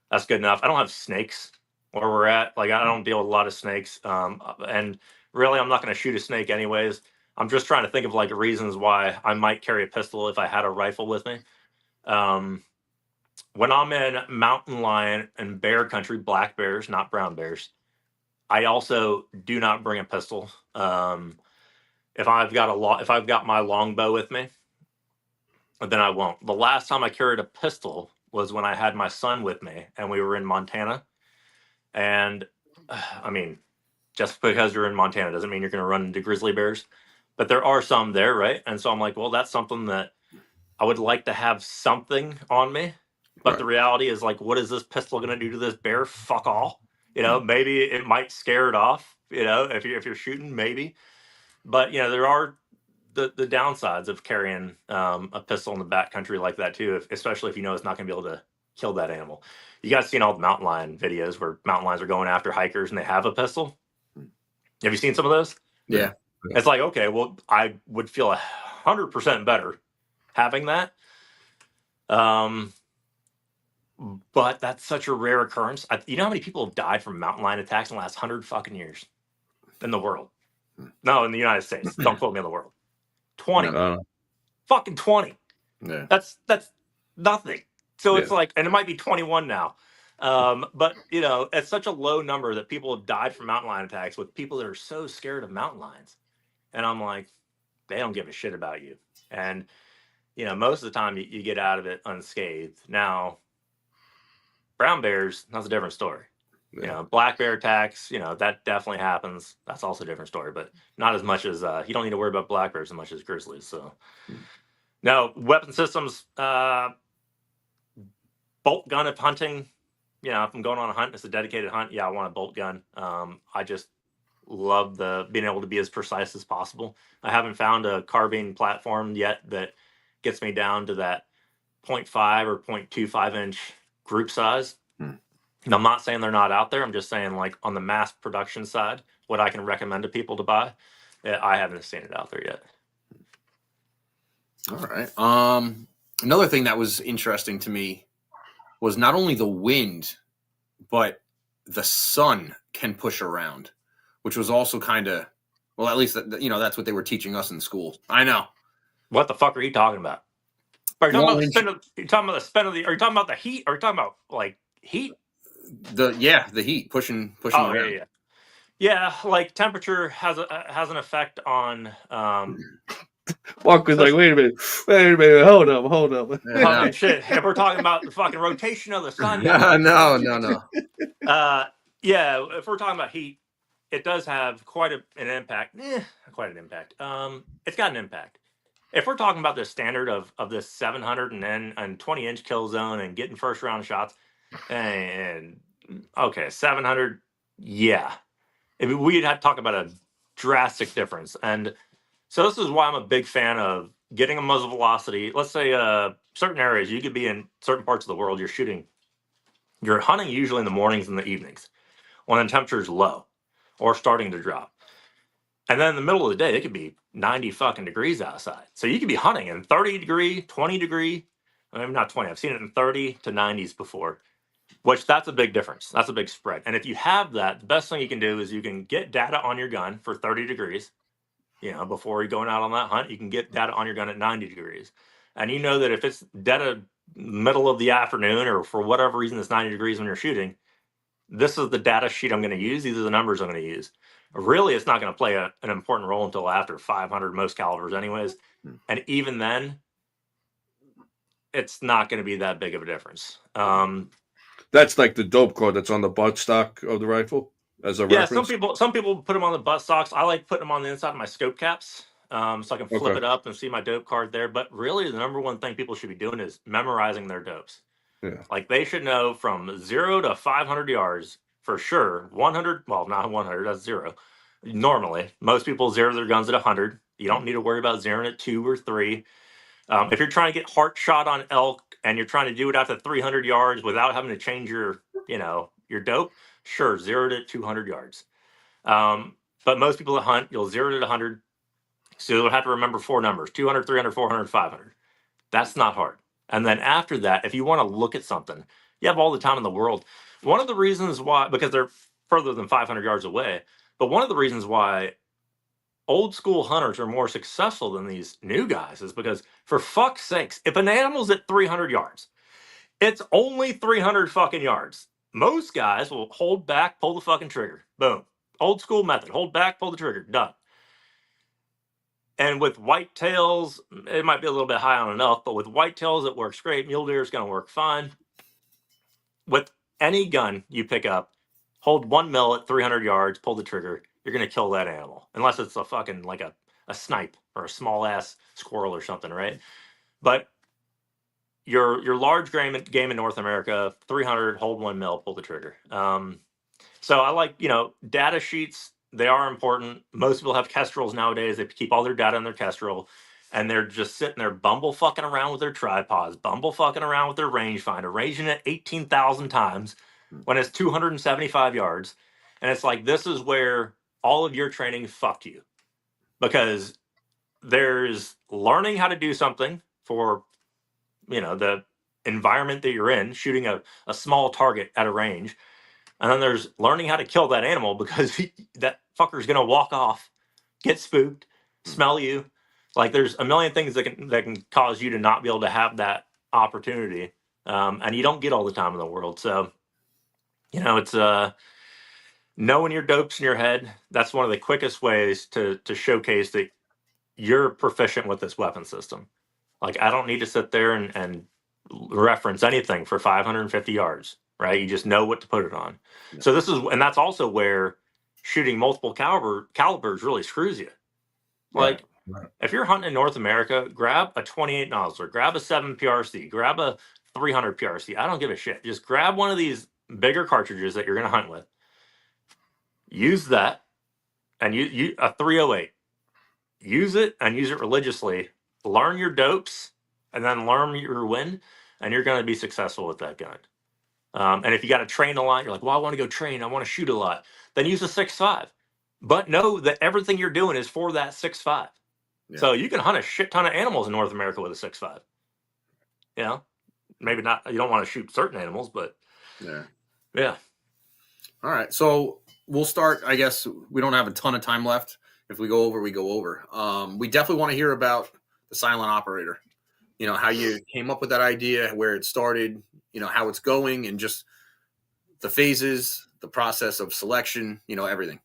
that's good enough. I don't have snakes where we're at. Like, I don't deal with a lot of snakes. And really, I'm not going to shoot a snake anyways. I'm just trying to think of like reasons why I might carry a pistol if I had a rifle with me. When I'm in mountain lion and bear country, black bears, not brown bears, I also do not bring a pistol. If I've got my longbow with me, then I won't. The last time I carried a pistol was when I had my son with me and we were in Montana. And I mean, just because you're in Montana doesn't mean you're going to run into grizzly bears, but there are some there, right? And so I'm like, well, that's something that I would like to have something on me. But Right. the reality is, like, what is this pistol going to do to this bear? Fuck all. Maybe it might scare it off. If you're shooting, maybe. But there are the downsides of carrying a pistol in the backcountry like that too, especially if it's not going to be able to kill that animal. You guys seen all the mountain lion videos where mountain lions are going after hikers and they have a pistol? Have you seen some of those? Yeah. It's like, okay, well, I would feel 100% better having that. But that's such a rare occurrence. You know how many people have died from mountain lion attacks in the last 100 fucking years in the world? No, in the United States. Don't quote me on the world. 20. Fucking 20. Yeah. That's nothing. So Yeah. it's like, and it might be 21 now. But it's such a low number that people have died from mountain lion attacks with people that are so scared of mountain lions. And I'm like, they don't give a shit about you. And most of the time you get out of it unscathed. Now, brown bears, that's a different story. Yeah. Black bear attacks, that definitely happens. That's also a different story, but not as much as you don't need to worry about black bears as much as grizzlies. So now weapon systems, bolt gun if hunting, if I'm going on a hunt, it's a dedicated hunt. Yeah, I want a bolt gun. I just love being able to be as precise as possible. I haven't found a carbine platform yet that gets me down to that 0.5 or 0.25 inch group size. And I'm not saying they're not out there. I'm just saying, like, on the mass production side, what I can recommend to people to buy, I haven't seen it out there yet. All right. Another thing that was interesting to me was not only the wind, but the sun can push around, which was also kind of, well, at least that's what they were teaching us in school. I know. What the fuck are you talking about? Are you talking about the spin of the? Are you talking about the heat? Or are you talking about like heat? The heat pushing Oh, around. Yeah. Like temperature has an effect on. Mark was like, wait a minute, hold up. Oh, shit! If we're talking about the fucking rotation of the sun, No. Yeah, if we're talking about heat, it does have quite an impact. Quite an impact. It's got an impact. If we're talking about the standard of this 700 and 20 inch kill zone and getting first round shots, and okay, 700, yeah, we'd have to talk about a drastic difference. And so this is why I'm a big fan of getting a muzzle velocity. Let's say certain areas, you could be in certain parts of the world, you're hunting usually in the mornings and the evenings when the temperature is low or starting to drop. And then in the middle of the day, it could be 90 fucking degrees outside. So you could be hunting in 30 degree, 20 degree, maybe not 20. I've seen it in 30 to 90s before, which that's a big difference. That's a big spread. And if you have that, the best thing you can do is you can get data on your gun for 30 degrees. Before you're going out on that hunt, you can get data on your gun at 90 degrees. And you know that if it's dead of middle of the afternoon or for whatever reason it's 90 degrees when you're shooting, this is the data sheet I'm going to use. These are the numbers I'm going to use. Really, it's not going to play an important role until after 500 most calibers anyways. And even then, it's not going to be that big of a difference. That's like the dope cord that's on the buttstock of the rifle as a reference. Some people put them on the butt stocks. I like putting them on the inside of my scope caps so I can flip it up and see my dope card there. But really, the number one thing people should be doing is memorizing their dopes. Yeah. Like they should know from 0 to 500 yards for sure. 100, well, not 100, that's 0. Normally, most people zero their guns at 100. You don't need to worry about zeroing at 2 or 3. If you're trying to get heart shot on elk and you're trying to do it after 300 yards without having to change your, your dope, sure, 0 to 200 yards. But most people that hunt, you'll 0 to 100. So you'll have to remember 4 numbers: 200, 300, 400, 500. That's not hard. And then after that, if you want to look at something, you have all the time in the world. One of the reasons why, because they're further than 500 yards away, but one of the reasons why old school hunters are more successful than these new guys is because, for fuck's sakes, if an animal's at 300 yards, it's only 300 fucking yards. Most guys will hold back, pull the fucking trigger. Boom. Old school method. Hold back, pull the trigger. Done. And with whitetails, it might be a little bit high on enough, but with whitetails, it works great. Mule deer is going to work fine. With any gun you pick up, hold 1 mil at 300 yards, pull the trigger. You're going to kill that animal. Unless it's a fucking, like a snipe or a small ass squirrel or something, right? But your large game in North America, 300, hold 1 mil, pull the trigger. So I like, data sheets. They are important. Most people have Kestrels nowadays. They keep all their data in their Kestrel, and they're just sitting there bumble fucking around with their tripods, bumble fucking around with their rangefinder, ranging it 18,000 times when it's 275 yards. And it's like, this is where all of your training fucked you, because there's learning how to do something for, the environment that you're in, shooting a small target at a range. And then there's learning how to kill that animal, because that fucker's going to walk off, get spooked, smell you. Like, there's a million things that can cause you to not be able to have that opportunity. And you don't get all the time in the world. So, it's knowing your dopes in your head. That's one of the quickest ways to showcase that you're proficient with this weapon system. Like, I don't need to sit there and reference anything for 550 yards. Right, you just know what to put it on. Yeah. So that's also where shooting multiple calibers really screws you. Like, right. If you're hunting in North America, grab a 28 Nosler, grab a 7 PRC, grab a 300 PRC. I don't give a shit. Just grab one of these bigger cartridges that you're going to hunt with. Use that, and you a 308. Use it and use it religiously. Learn your dopes, and then learn your wind, and you're going to be successful with that gun. And if you got to train a lot, you're like, well, I want to go train, I want to shoot a lot. Then use a 6.5. But know that everything you're doing is for that 6.5. Yeah. So you can hunt a shit ton of animals in North America with a 6.5. Maybe not. You don't want to shoot certain animals, but yeah. All right. So we'll start. I guess we don't have a ton of time left. If we go over, we go over. We definitely want to hear about the silent operator. How you came up with that idea, where it started, how it's going, and just the phases, the process of selection, everything.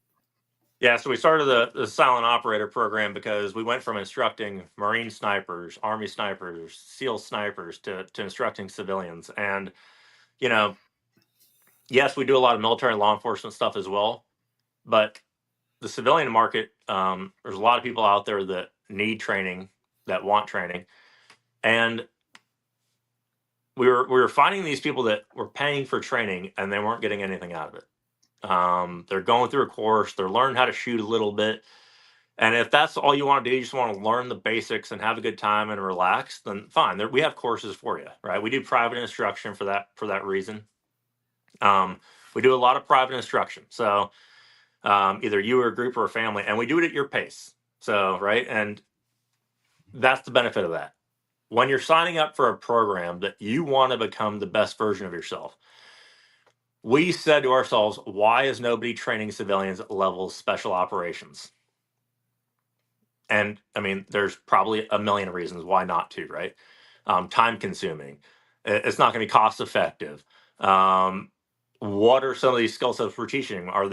Yeah, so we started the silent operator program because we went from instructing Marine snipers, Army snipers, SEAL snipers to instructing civilians. And, yes, we do a lot of military and law enforcement stuff as well. But the civilian market, there's a lot of people out there that need training, that want training. And we were finding these people that were paying for training and they weren't getting anything out of it. They're going through a course, they're learning how to shoot a little bit. And if that's all you want to do, you just want to learn the basics and have a good time and relax, then fine. We have courses for you, right? We do private instruction for that reason. We do a lot of private instruction. So either you or a group or a family, and we do it at your pace. So, right. And that's the benefit of that. When you're signing up for a program that you want to become the best version of yourself, we said to ourselves, why is nobody training civilians at level special operations? And I mean, there's probably a million reasons why not to, right? Time consuming. It's not going to be cost effective. What are some of these skill sets we're teaching? Is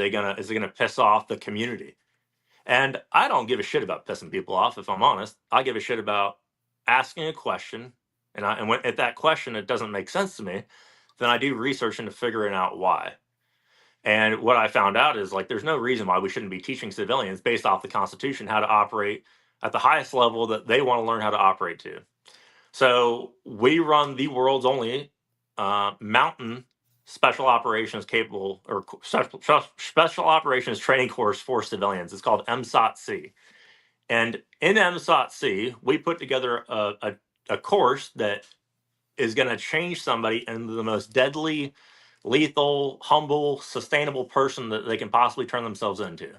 it going to piss off the community? And I don't give a shit about pissing people off, if I'm honest. I give a shit about asking a question, and when at that question it doesn't make sense to me, then I do research into figuring out why. And what I found out is, like, there's no reason why we shouldn't be teaching civilians based off the Constitution how to operate at the highest level that they want to learn how to operate to. So we run the world's only mountain special operations capable, or special operations training course for civilians. It's called MSOT-C. And in MSOT-C, we put together a a course that is going to change somebody into the most deadly, lethal, humble, sustainable person that they can possibly turn themselves into.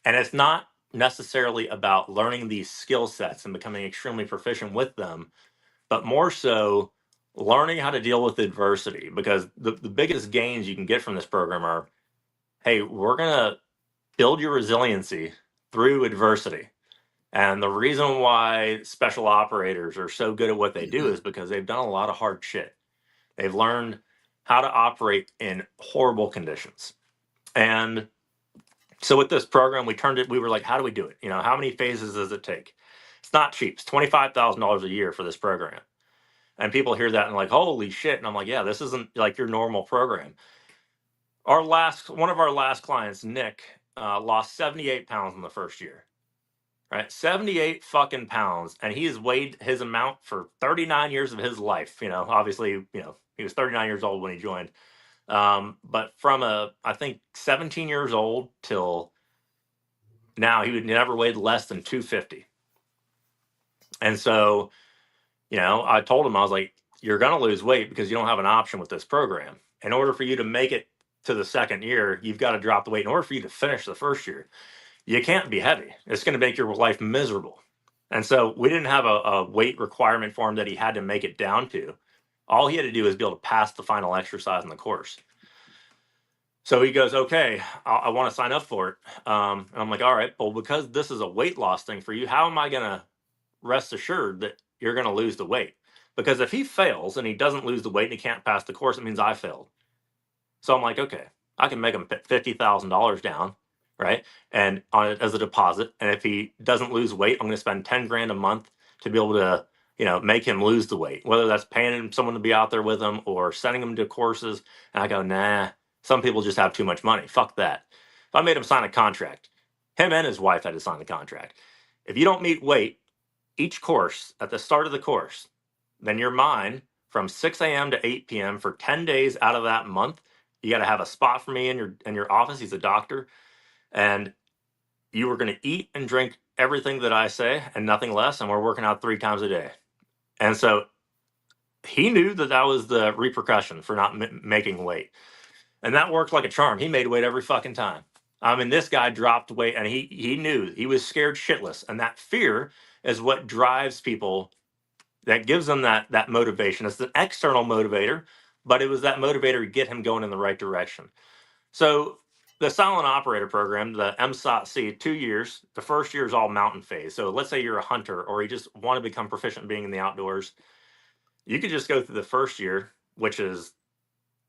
And it's not necessarily about learning these skill sets and becoming extremely proficient with them, but more so learning how to deal with adversity. Because the biggest gains you can get from this program are, hey, we're going to build your resiliency through adversity. And the reason why special operators are so good at what they do is because they've done a lot of hard shit. They've learned how to operate in horrible conditions. And so with this program, we were like, how do we do it? You know, how many phases does it take? It's not cheap. It's $25,000 a year for this program. And people hear that and like, holy shit. And I'm like, yeah, this isn't like your normal program. One of our last clients, Nick, lost 78 pounds in the first year. Right, 78 fucking pounds, and he has weighed his amount for 39 years of his life. You know, obviously, you know, he was 39 years old when he joined. But from I think 17 years old till now, he would never weighed less than 250. And so, you know, I told him, I was like, you're going to lose weight because you don't have an option with this program. In order for you to make it to the second year, you've got to drop the weight. In order for you to finish the first year, you can't be heavy. It's going to make your life miserable. And so we didn't have a weight requirement for him that he had to make it down to. All he had to do was be able to pass the final exercise in the course. So he goes, okay, I want to sign up for it. And I'm like, all right, well, because this is a weight loss thing for you, how am I going to rest assured that you're going to lose the weight? Because if he fails and he doesn't lose the weight and he can't pass the course, it means I failed. So I'm like, okay, I can make him $50,000 down, right? And on it as a deposit. And if he doesn't lose weight, I'm going to spend 10 grand a month to be able to, you know, make him lose the weight, whether that's paying him someone to be out there with him or sending him to courses. And I go, nah, some people just have too much money. Fuck that. If I made him sign a contract, him and his wife had to sign the contract. If you don't meet weight each course at the start of the course, then you're mine from 6 a.m. to 8 p.m. for 10 days out of that month. You got to have a spot for me in your office. He's a doctor. And you were going to eat and drink everything that I say and nothing less. And we're working out 3 times a day. And so he knew that that was the repercussion for not making weight. And that worked like a charm. He made weight every fucking time. I mean, this guy dropped weight and he knew he was scared shitless. And that fear is what drives people, that gives them that motivation. It's an external motivator, but it was that motivator to get him going in the right direction. So the silent operator program, the MSOT-C, 2 years. The first year is all mountain phase. So let's say you're a hunter or you just want to become proficient being in the outdoors. You could just go through the first year, which is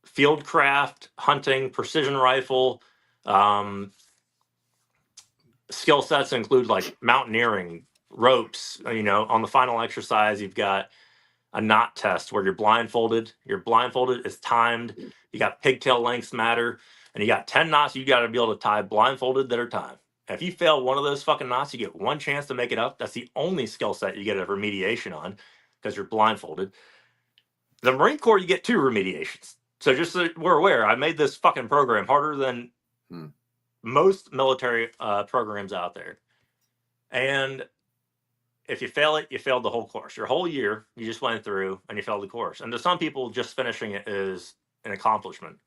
field craft, hunting, precision rifle. Skill sets include like mountaineering, ropes. You know, on the final exercise, you've got a knot test where you're blindfolded. You're blindfolded, it's timed. You got pigtail lengths matter. And you got 10 knots you got to be able to tie blindfolded that are timed. If you fail one of those fucking knots, you get one chance to make it up. That's the only skill set you get a remediation on because you're blindfolded. The Marine Corps, you get 2 remediations. So just so we're aware, I made this fucking program harder than most military programs out there. And if you fail it, you failed the whole course. Your whole year, you just went through and you failed the course. And to some people, just finishing it is an accomplishment.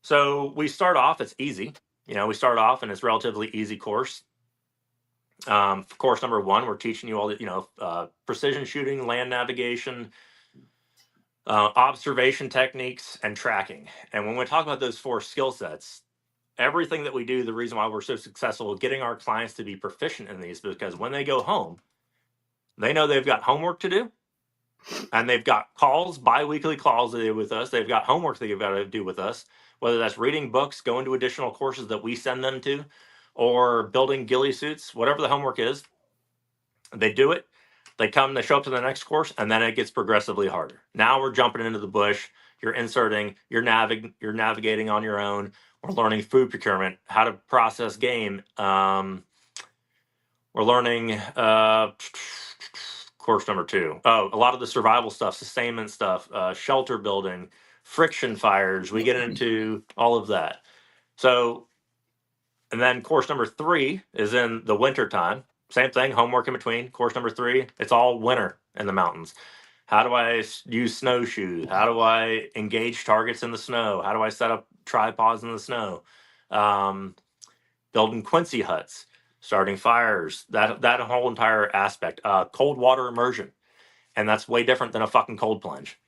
So we start off, it's easy. You know, we start off and it's relatively easy course. Course number 1, we're teaching you all the, you know, precision shooting, land navigation, observation techniques, and tracking. And when we talk about those 4 skill sets, everything that we do, the reason why we're so successful at getting our clients to be proficient in these, because when they go home, they know they've got homework to do. And they've got calls, bi-weekly calls to do with us. They've got homework they've got to do with us, whether that's reading books, going to additional courses that we send them to, or building ghillie suits, whatever the homework is. They do it. They come, they show up to the next course, and then it gets progressively harder. Now we're jumping into the bush. You're inserting, you're navigating on your own. We're learning food procurement, how to process game. We're learning course number 2. Oh, a lot of the survival stuff, sustainment stuff, shelter building, friction fires. We get into all of that. So, and then course number 3 is in the winter time. same thing, homework in between. Course number 3, it's all winter in the mountains. How do I use snowshoes? How do I engage targets in the snow? How do I set up tripods in the snow? Um, Building Quincy huts, starting fires, that whole entire aspect. Cold water immersion, and that's way different than a fucking cold plunge.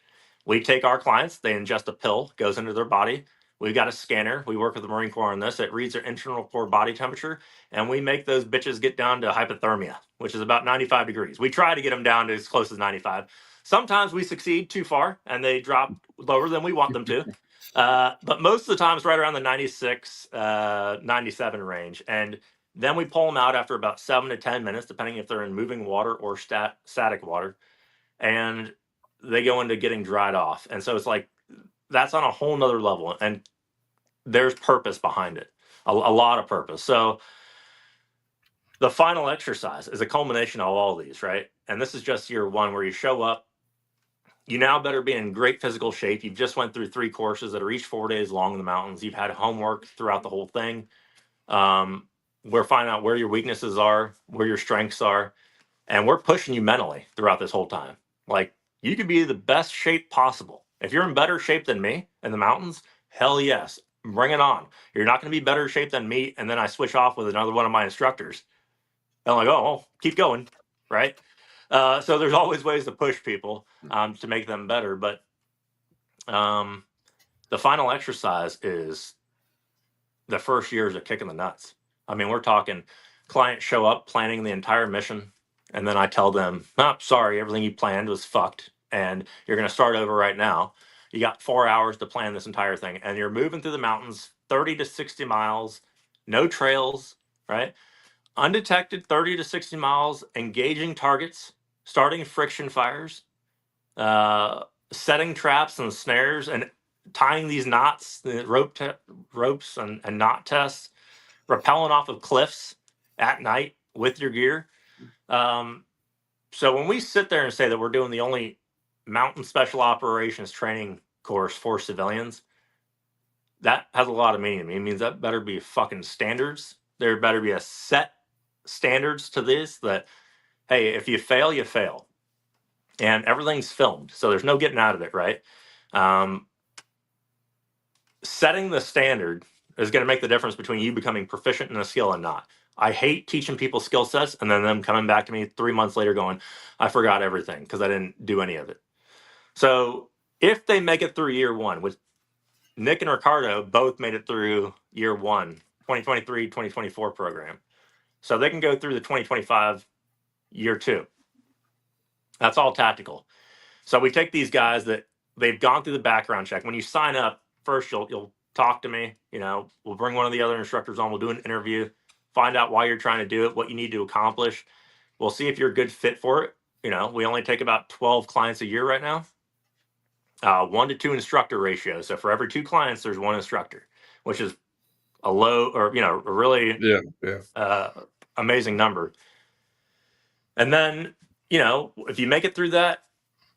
We take our clients, they ingest a pill, goes into their body. We've got a scanner. We work with the Marine Corps on this. It reads their internal core body temperature, and we make those bitches get down to hypothermia, which is about 95 degrees. We try to get them down to as close as 95. Sometimes we succeed too far, and they drop lower than we want them to. But most of the time, it's right around the 96, 97 range. And then we pull them out after about 7 to 10 minutes, depending if they're in moving water or static water. And they go into getting dried off. And so it's like, that's on a whole nother level. And there's purpose behind it, a lot of purpose. So the final exercise is a culmination of all these, right? And this is just year 1 where you show up. You now better be in great physical shape. You've just went through 3 courses that are each 4 days long in the mountains. You've had homework throughout the whole thing. We're finding out where your weaknesses are, where your strengths are, and we're pushing you mentally throughout this whole time. Like, you could be the best shape possible. If you're in better shape than me in the mountains, hell yes, bring it on. You're not going to be better shape than me, and then I switch off with another one of my instructors. And I'm like, oh, well, keep going, right? So there's always ways to push people to make them better. But the final exercise is the first year is a kick in the nuts. I mean, we're talking clients show up planning the entire mission, and then I tell them, oh, sorry, everything you planned was fucked, and you're going to start over right now. You got 4 hours to plan this entire thing, and you're moving through the mountains 30 to 60 miles, no trails, right? Undetected 30 to 60 miles, engaging targets, starting friction fires, setting traps and snares, and tying these knots, the ropes and knot tests, rappelling off of cliffs at night with your gear. So when we sit there and say that we're doing the only mountain special operations training course for civilians, that has a lot of meaning to me. It means that better be fucking standards. There better be a set standards to this that, hey, if you fail, you fail. And everything's filmed, so there's no getting out of it, right? Setting the standard is going to make the difference between you becoming proficient in a skill and not. I hate teaching people skill sets and then them coming back to me 3 months later going, I forgot everything because I didn't do any of it. So if they make it through year 1, with Nick and Ricardo both made it through year 1, 2023, 2024 program. So they can go through the 2025 year 2. That's all tactical. So we take these guys that they've gone through the background check. When you sign up, first you'll talk to me. You know, we'll bring one of the other instructors on. We'll do an interview, find out why you're trying to do it, what you need to accomplish. We'll see if you're a good fit for it. You know, we only take about 12 clients a year right now. 1 to 2 instructor ratio. So for every 2 clients, there's 1 instructor, which is a low, or a really amazing number. And then, if you make it through that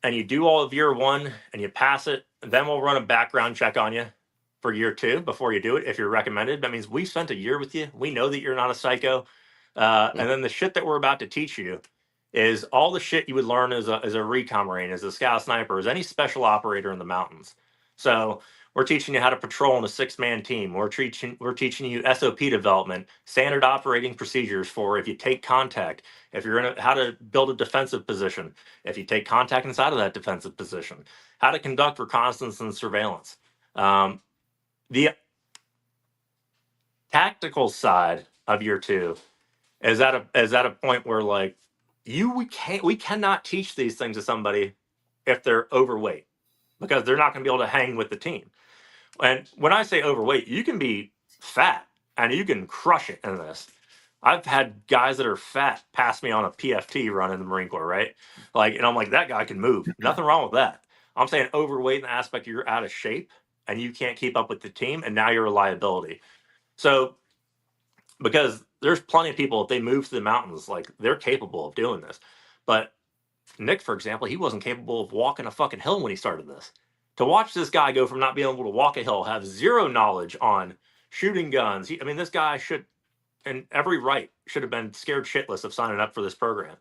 and you do all of year 1 and you pass it, then we'll run a background check on you for year 2 before you do it. If you're recommended, that means we spent a year with you. We know that you're not a psycho. And then the shit that we're about to teach you is all the shit you would learn as a recon Marine, as a scout sniper, as any special operator in the mountains. So we're teaching you how to patrol in a 6-man team. We're teaching you SOP development, standard operating procedures for if you take contact, if you're how to build a defensive position, if you take contact inside of that defensive position, how to conduct reconnaissance and surveillance. The tactical side of year 2 is at a point where like we cannot teach these things to somebody if they're overweight, because they're not going to be able to hang with the team. And when I say overweight, you can be fat and you can crush it in this. I've had guys that are fat pass me on a PFT run in the Marine Corps, right? Like, and I'm like, that guy can move. Nothing wrong with that. I'm saying overweight in the aspect you're out of shape and you can't keep up with the team, and now you're a liability. So, because there's plenty of people, if they move to the mountains, like they're capable of doing this. But Nick, for example, he wasn't capable of walking a fucking hill when he started this. To watch this guy go from not being able to walk a hill, have zero knowledge on shooting guns. This guy should and every right should have been scared shitless of signing up for this program.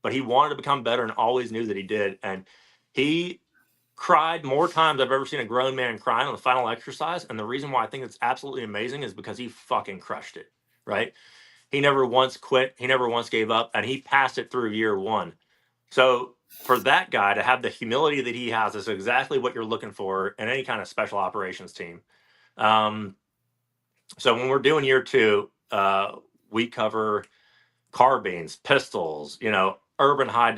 But he wanted to become better and always knew that he did. And he cried more times I've ever seen a grown man crying on the final exercise. And the reason why I think it's absolutely amazing is because he fucking crushed it, right? He never once quit. He never once gave up, and he passed it through year one. So for that guy to have the humility that he has is exactly what you're looking for in any kind of special operations team. So when we're doing year two, we cover carbines, pistols, urban high,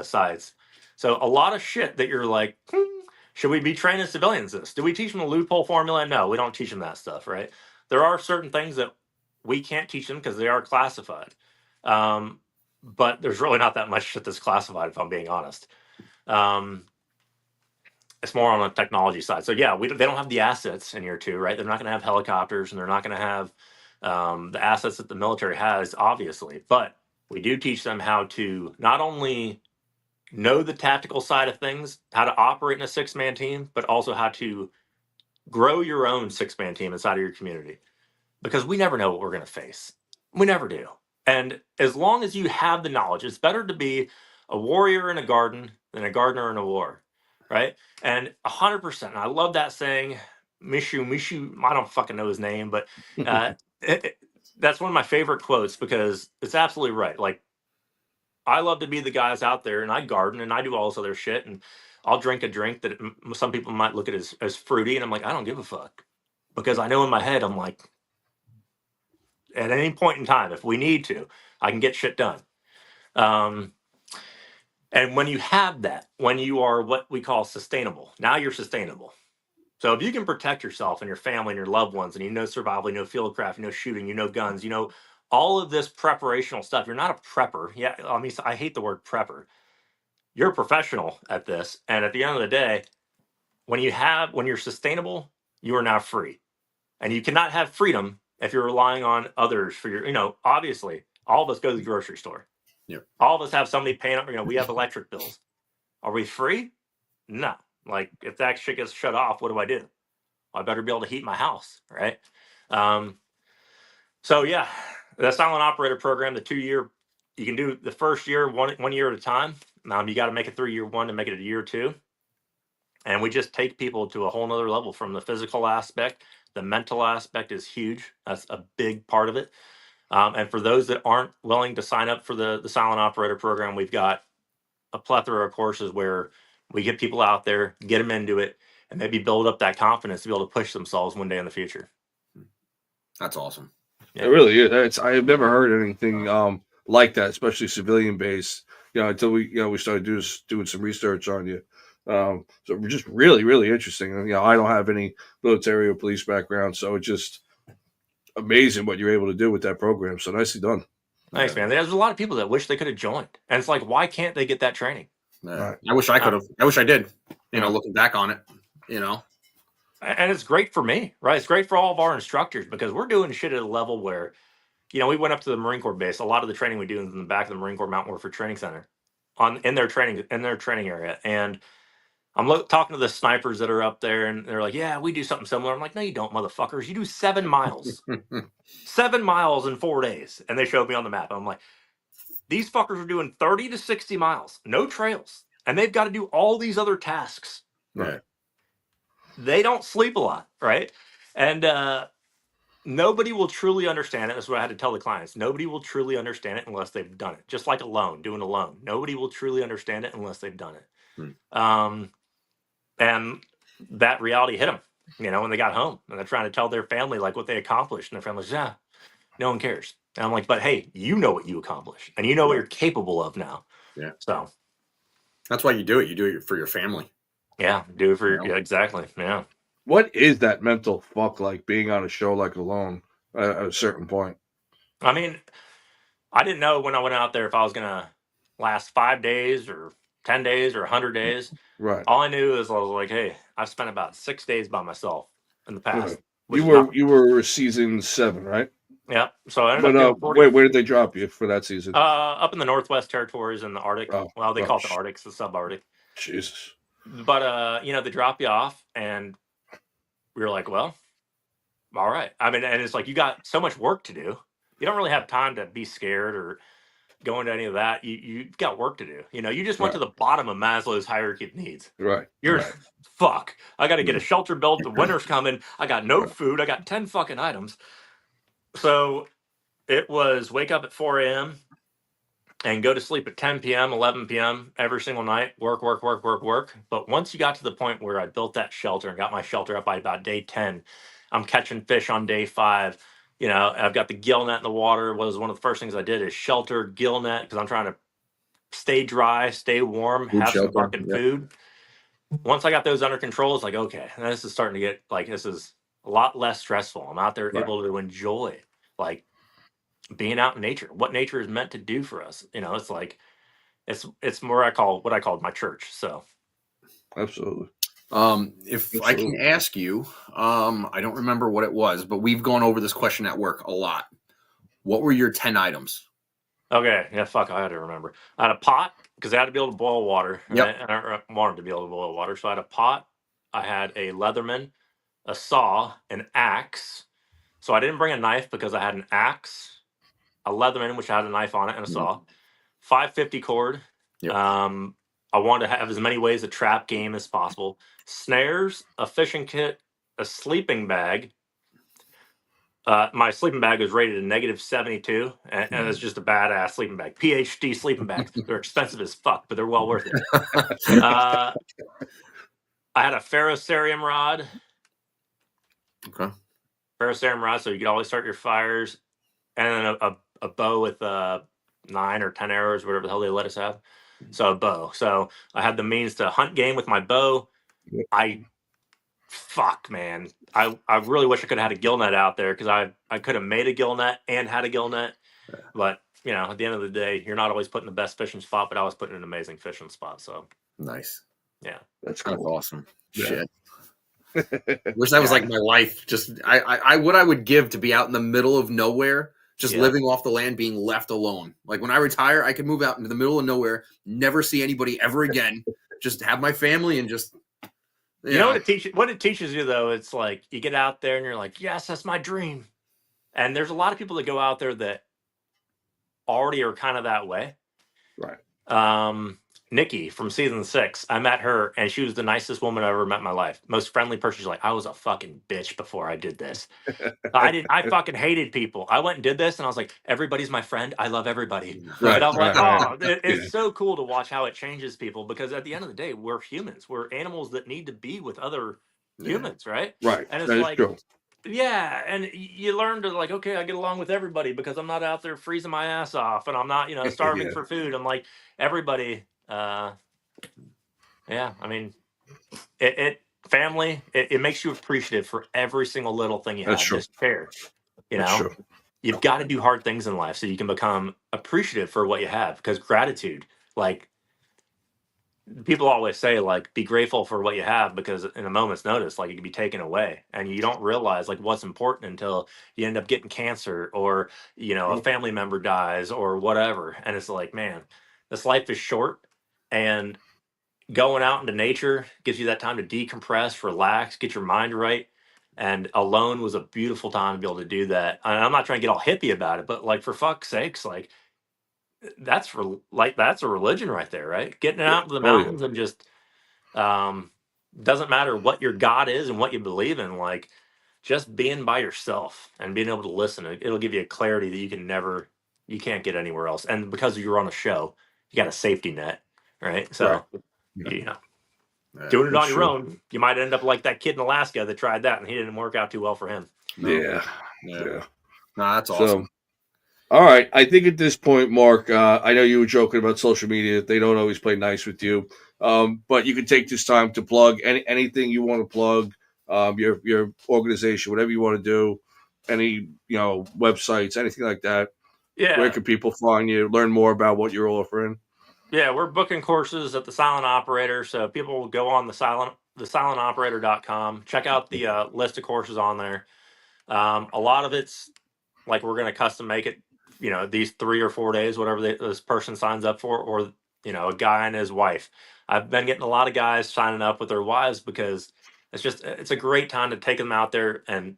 sites. So a lot of shit that you're like, should we be training civilians this? Do we teach them the loophole formula? No, we don't teach them that stuff, right? There are certain things that we can't teach them because they are classified. But there's really not that much shit that's classified, if I'm being honest. It's more on the technology side. So yeah, they don't have the assets in year two, right? They're not going to have helicopters, and they're not going to have the assets that the military has, obviously. But we do teach them how to not only know the tactical side of things, how to operate in a 6-man team, but also how to grow your own 6-man team inside of your community. Because we never know what we're going to face. We never do. And as long as you have the knowledge, it's better to be a warrior in a garden than a gardener in a war, right? And 100%. And I love that saying, Mishu, I don't fucking know his name, but that's one of my favorite quotes because it's absolutely right. Like, I love to be the guys out there, and I garden, and I do all this other shit, and I'll drink a drink that some people might look at as fruity, and I'm like, I don't give a fuck. Because I know in my head, I'm like, at any point in time, if we need to, I can get shit done. And when you have that, when you are what we call sustainable, now you're sustainable. So if you can protect yourself and your family and your loved ones, and you know survival, you know fieldcraft, you know shooting, you know guns, you know all of this preparational stuff. You're not a prepper. Yeah, I mean, I hate the word prepper. You're a professional at this, and at the end of the day, when you're sustainable, you are now free, and you cannot have freedom if you're relying on others for your. Obviously, all of us go to the grocery store. Yep. All of us have somebody paying up. We have electric bills. Are we free? No. Like, if that shit gets shut off, what do I do? I better be able to heat my house, right? So yeah, the silent operator program, the 2-year, you can do the first year one year at a time. You got to make it through year one to make it a year two. And we just take people to a whole nother level from the physical aspect. The mental aspect is huge. That's a big part of it. And for those that aren't willing to sign up for the silent operator program, we've got a plethora of courses where we get people out there, get them into it, and maybe build up that confidence to be able to push themselves one day in the future. That's awesome. Yeah. It really is. I have never heard anything like that, especially civilian based. Until we started doing some research on you. So we're just really, really interesting. And I don't have any military or police background, so it's just amazing what you're able to do with that program. So nicely done. Thanks, man. There's a lot of people that wish they could have joined, and it's like, why can't they get that training? Right. I wish I could have. I wish I did. Looking back on it, And it's great for me, right? It's great for all of our instructors because we're doing shit at a level where, we went up to the Marine Corps base. A lot of the training we do is in the back of the Marine Corps Mountain Warfare Training Center, in their training area. And I'm talking to the snipers that are up there, and they're like, "Yeah, we do something similar." I'm like, "No, you don't, motherfuckers. You do 7 miles, 7 miles in 4 days." And they showed me on the map. I'm like, these fuckers are doing 30 to 60 miles, no trails, and they've got to do all these other tasks. Right. They don't sleep a lot, right? And nobody will truly understand it. That's what I had to tell the clients. Nobody will truly understand it unless they've done it. Just like doing a loan. Nobody will truly understand it unless they've done it. And that reality hit them, when they got home, and they're trying to tell their family like what they accomplished, and their family's, yeah, no one cares. And I'm like, but hey, you know what you accomplished, and you know what you're capable of now. Yeah. So that's why you do it. You do it for your family. Yeah, do it for yeah, exactly. Yeah. What is that mental fuck like being on a show like Alone at a certain point? I mean, I didn't know when I went out there if I was gonna last 5 days or 10 days or 100 days. Right. All I knew is I was like, hey, I've spent about 6 days by myself in the past. Right. You were season 7, right? Yeah. So I ended up where did they drop you for that season? Up in the Northwest Territories in the Arctic. Oh, well, they call it the Arctic, it's the subarctic. Jesus. But they drop you off, and we were like, well, all right. I mean, and it's like you got so much work to do. you don't really have time to be scared or go into any of that. You've got work to do. You just went Right. to the bottom of Maslow's hierarchy of needs. Right. You're Right. fuck. I got to get a shelter built. The winter's coming. I got no Right. food. I got 10 fucking items. So it was wake up at 4 a.m. and go to sleep at 10 p.m., 11 p.m. every single night. Work, work, work, work, work. But once you got to the point where I built that shelter and got my shelter up by about day 10, I'm catching fish on day 5. I've got the gill net in the water. Was one of the first things I did is shelter gill net because I'm trying to stay dry, stay warm, Food have some shelter, fucking yep. food. Once I got those under control, it's like, okay, this is starting to get like, this is a lot less stressful. I'm out there Right. able to enjoy like being out in nature, what nature is meant to do for us. It's like, it's more what I called my church. So Absolutely. If I can ask you, I don't remember what it was, but we've gone over this question at work a lot. What were your 10 items? okay, yeah, fuck, I had to remember. I had a pot because I had to be able to boil water. Yep. Right? And I wanted to be able to boil water, so I had a pot. I had a Leatherman, a saw, an axe. So I didn't bring a knife because I had an axe, a Leatherman which had a knife on it, and a saw. 550 cord. Yep. I wanted to have as many ways to trap game as possible. Snares, a fishing kit, a sleeping bag. My sleeping bag was rated a -72, and it's just a badass sleeping bag. PhD sleeping bags. They're expensive as fuck, but they're well worth it. I had a ferrocerium rod. Okay. Ferrocerium rod, so you could always start your fires, and then a bow with 9 or 10 arrows, whatever the hell they let us have. So a bow. So I had the means to hunt game with my bow. Yep. Fuck, man. I really wish I could have had a gill net out there because I could have made a gill net and had a gill net. But, at the end of the day, you're not always putting the best fishing spot, but I was putting an amazing fishing spot. So, Nice. yeah. That's That's cool. awesome. Yeah. Shit. Wish that was like my life. Just I what I would give to be out in the middle of nowhere, just living off the land, being left alone. Like when I retire, I could move out into the middle of nowhere, never see anybody ever again, just have my family and just You know what it teaches you though, it's like you get out there and you're like, yes, that's my dream. And there's a lot of people that go out there that already are kind of that way. Right. Nikki from season 6, I met her and she was the nicest woman I ever met in my life. Most friendly person. She's like, I was a fucking bitch before I did this. I fucking hated people. I went and did this and I was like, everybody's my friend. I love everybody. Right. And I'm like, Right. it's so cool to watch how it changes people because at the end of the day, we're humans. We're animals that need to be with other humans, right? Right. And it's That is like, true. yeah, and you learn to like, okay, I get along with everybody because I'm not out there freezing my ass off and I'm not, starving Yeah. for food. I'm like, everybody, yeah, I mean, family, it makes you appreciative for every single little thing you have. That's true. Just fair, That's true. You've got to do hard things in life so you can become appreciative for what you have because gratitude, like people always say, like, be grateful for what you have because in a moment's notice, like it can be taken away and you don't realize like what's important until you end up getting cancer or, a family member dies or whatever. And it's like, man, this life is short and going out into nature gives you that time to decompress, relax, get your mind right. And alone was a beautiful time to be able to do that. And I'm not trying to get all hippie about it, but like for fuck's sakes, like that's a religion right there, right? Getting out to the mountains and just doesn't matter what your God is and what you believe in, like just being by yourself and being able to listen, it'll give you a clarity that you can't get anywhere else. And because you're on a show, you got a safety net, right? So doing it on your own, you might end up like that kid in Alaska that tried that and he didn't work out too well for him. Yeah. No, that's awesome. So, all right. I think at this point, Mark, I know you were joking about social media. They don't always play nice with you. But you can take this time to plug anything you want to plug, your organization, whatever you want to do, any, websites, anything like that. Yeah. Where can people find you, learn more about what you're offering? Yeah, we're booking courses at the Silent Operator. So people will go on the silentoperator.com, check out the list of courses on there. A lot of it's like we're going to custom make it, these 3 or 4 days, whatever this person signs up for, or, a guy and his wife. I've been getting a lot of guys signing up with their wives because it's a great time to take them out there. And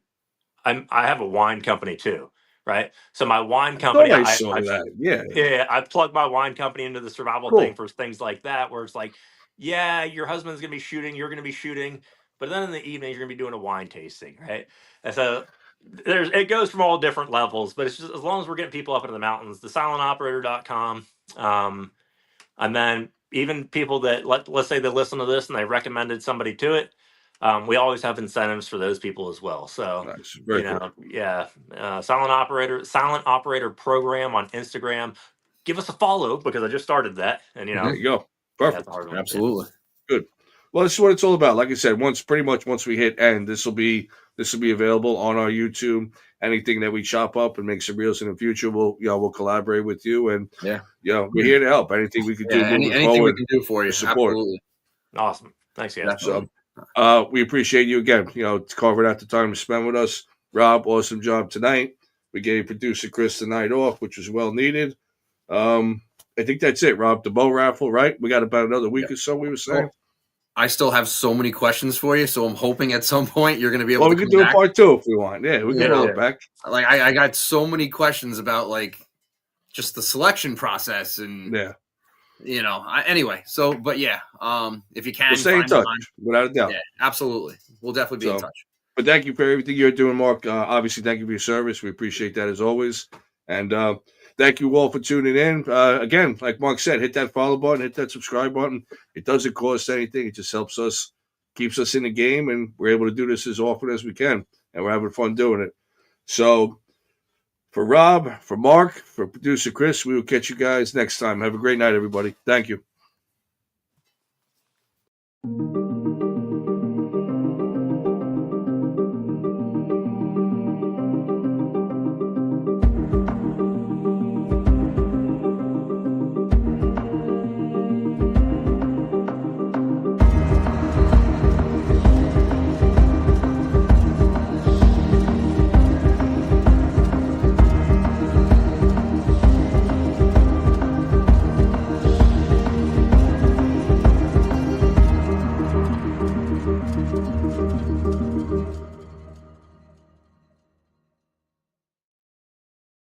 I have a wine company too. right? So my wine I company, thought I saw that. Yeah. yeah, I plugged my wine company into the survival Cool. thing for things like that, where it's like, yeah, your husband's gonna be shooting, you're gonna be shooting, but then in the evening you're gonna be doing a wine tasting, right? And so it goes from all different levels, but it's just as long as we're getting people up into the mountains, the silentoperator.com. And then even people that let's say they listen to this and they recommended somebody to it, we always have incentives for those people as well. So Nice. Very cool. yeah, silent operator program on Instagram. Give us a follow because I just started that, and There you go. that's Perfect. a hard one. Absolutely. Good. Well, this is what it's all about. Like I said, once we hit end, this will be available on our YouTube. Anything that we chop up and make some reels in the future, we'll collaborate with you, and Yeah. we're here to help. Anything we could do moving anything we forward, can do for you. support. Absolutely. Awesome. Thanks, guys. Definitely. So, we appreciate you again. Carving out the time to spend with us. Rob, awesome job tonight. We gave producer Chris the night off, which was well needed. I think that's it, Rob. The bow raffle, right? We got about another week or so. We were saying. I still have so many questions for you, so I'm hoping at some point you're going to be able Well, to we can come do back. a part 2 if we want. Yeah, we can roll it Yeah. back. Like I got so many questions about like just the selection process and Yeah, anyway. So, but yeah, if you can, we'll stay in find touch time. without a doubt. Yeah, absolutely. We'll definitely be in So, touch. But thank you for everything you're doing, Mark. Obviously, thank you for your service. We appreciate that as always. And thank you all for tuning in. Again, like Mark said, hit that follow button, hit that subscribe button. It doesn't cost anything. It just helps us, keeps us in the game, and we're able to do this as often as we can. And we're having fun doing it. So for Rob, for Mark, for producer Chris, we will catch you guys next time. Have a great night, everybody. Thank you.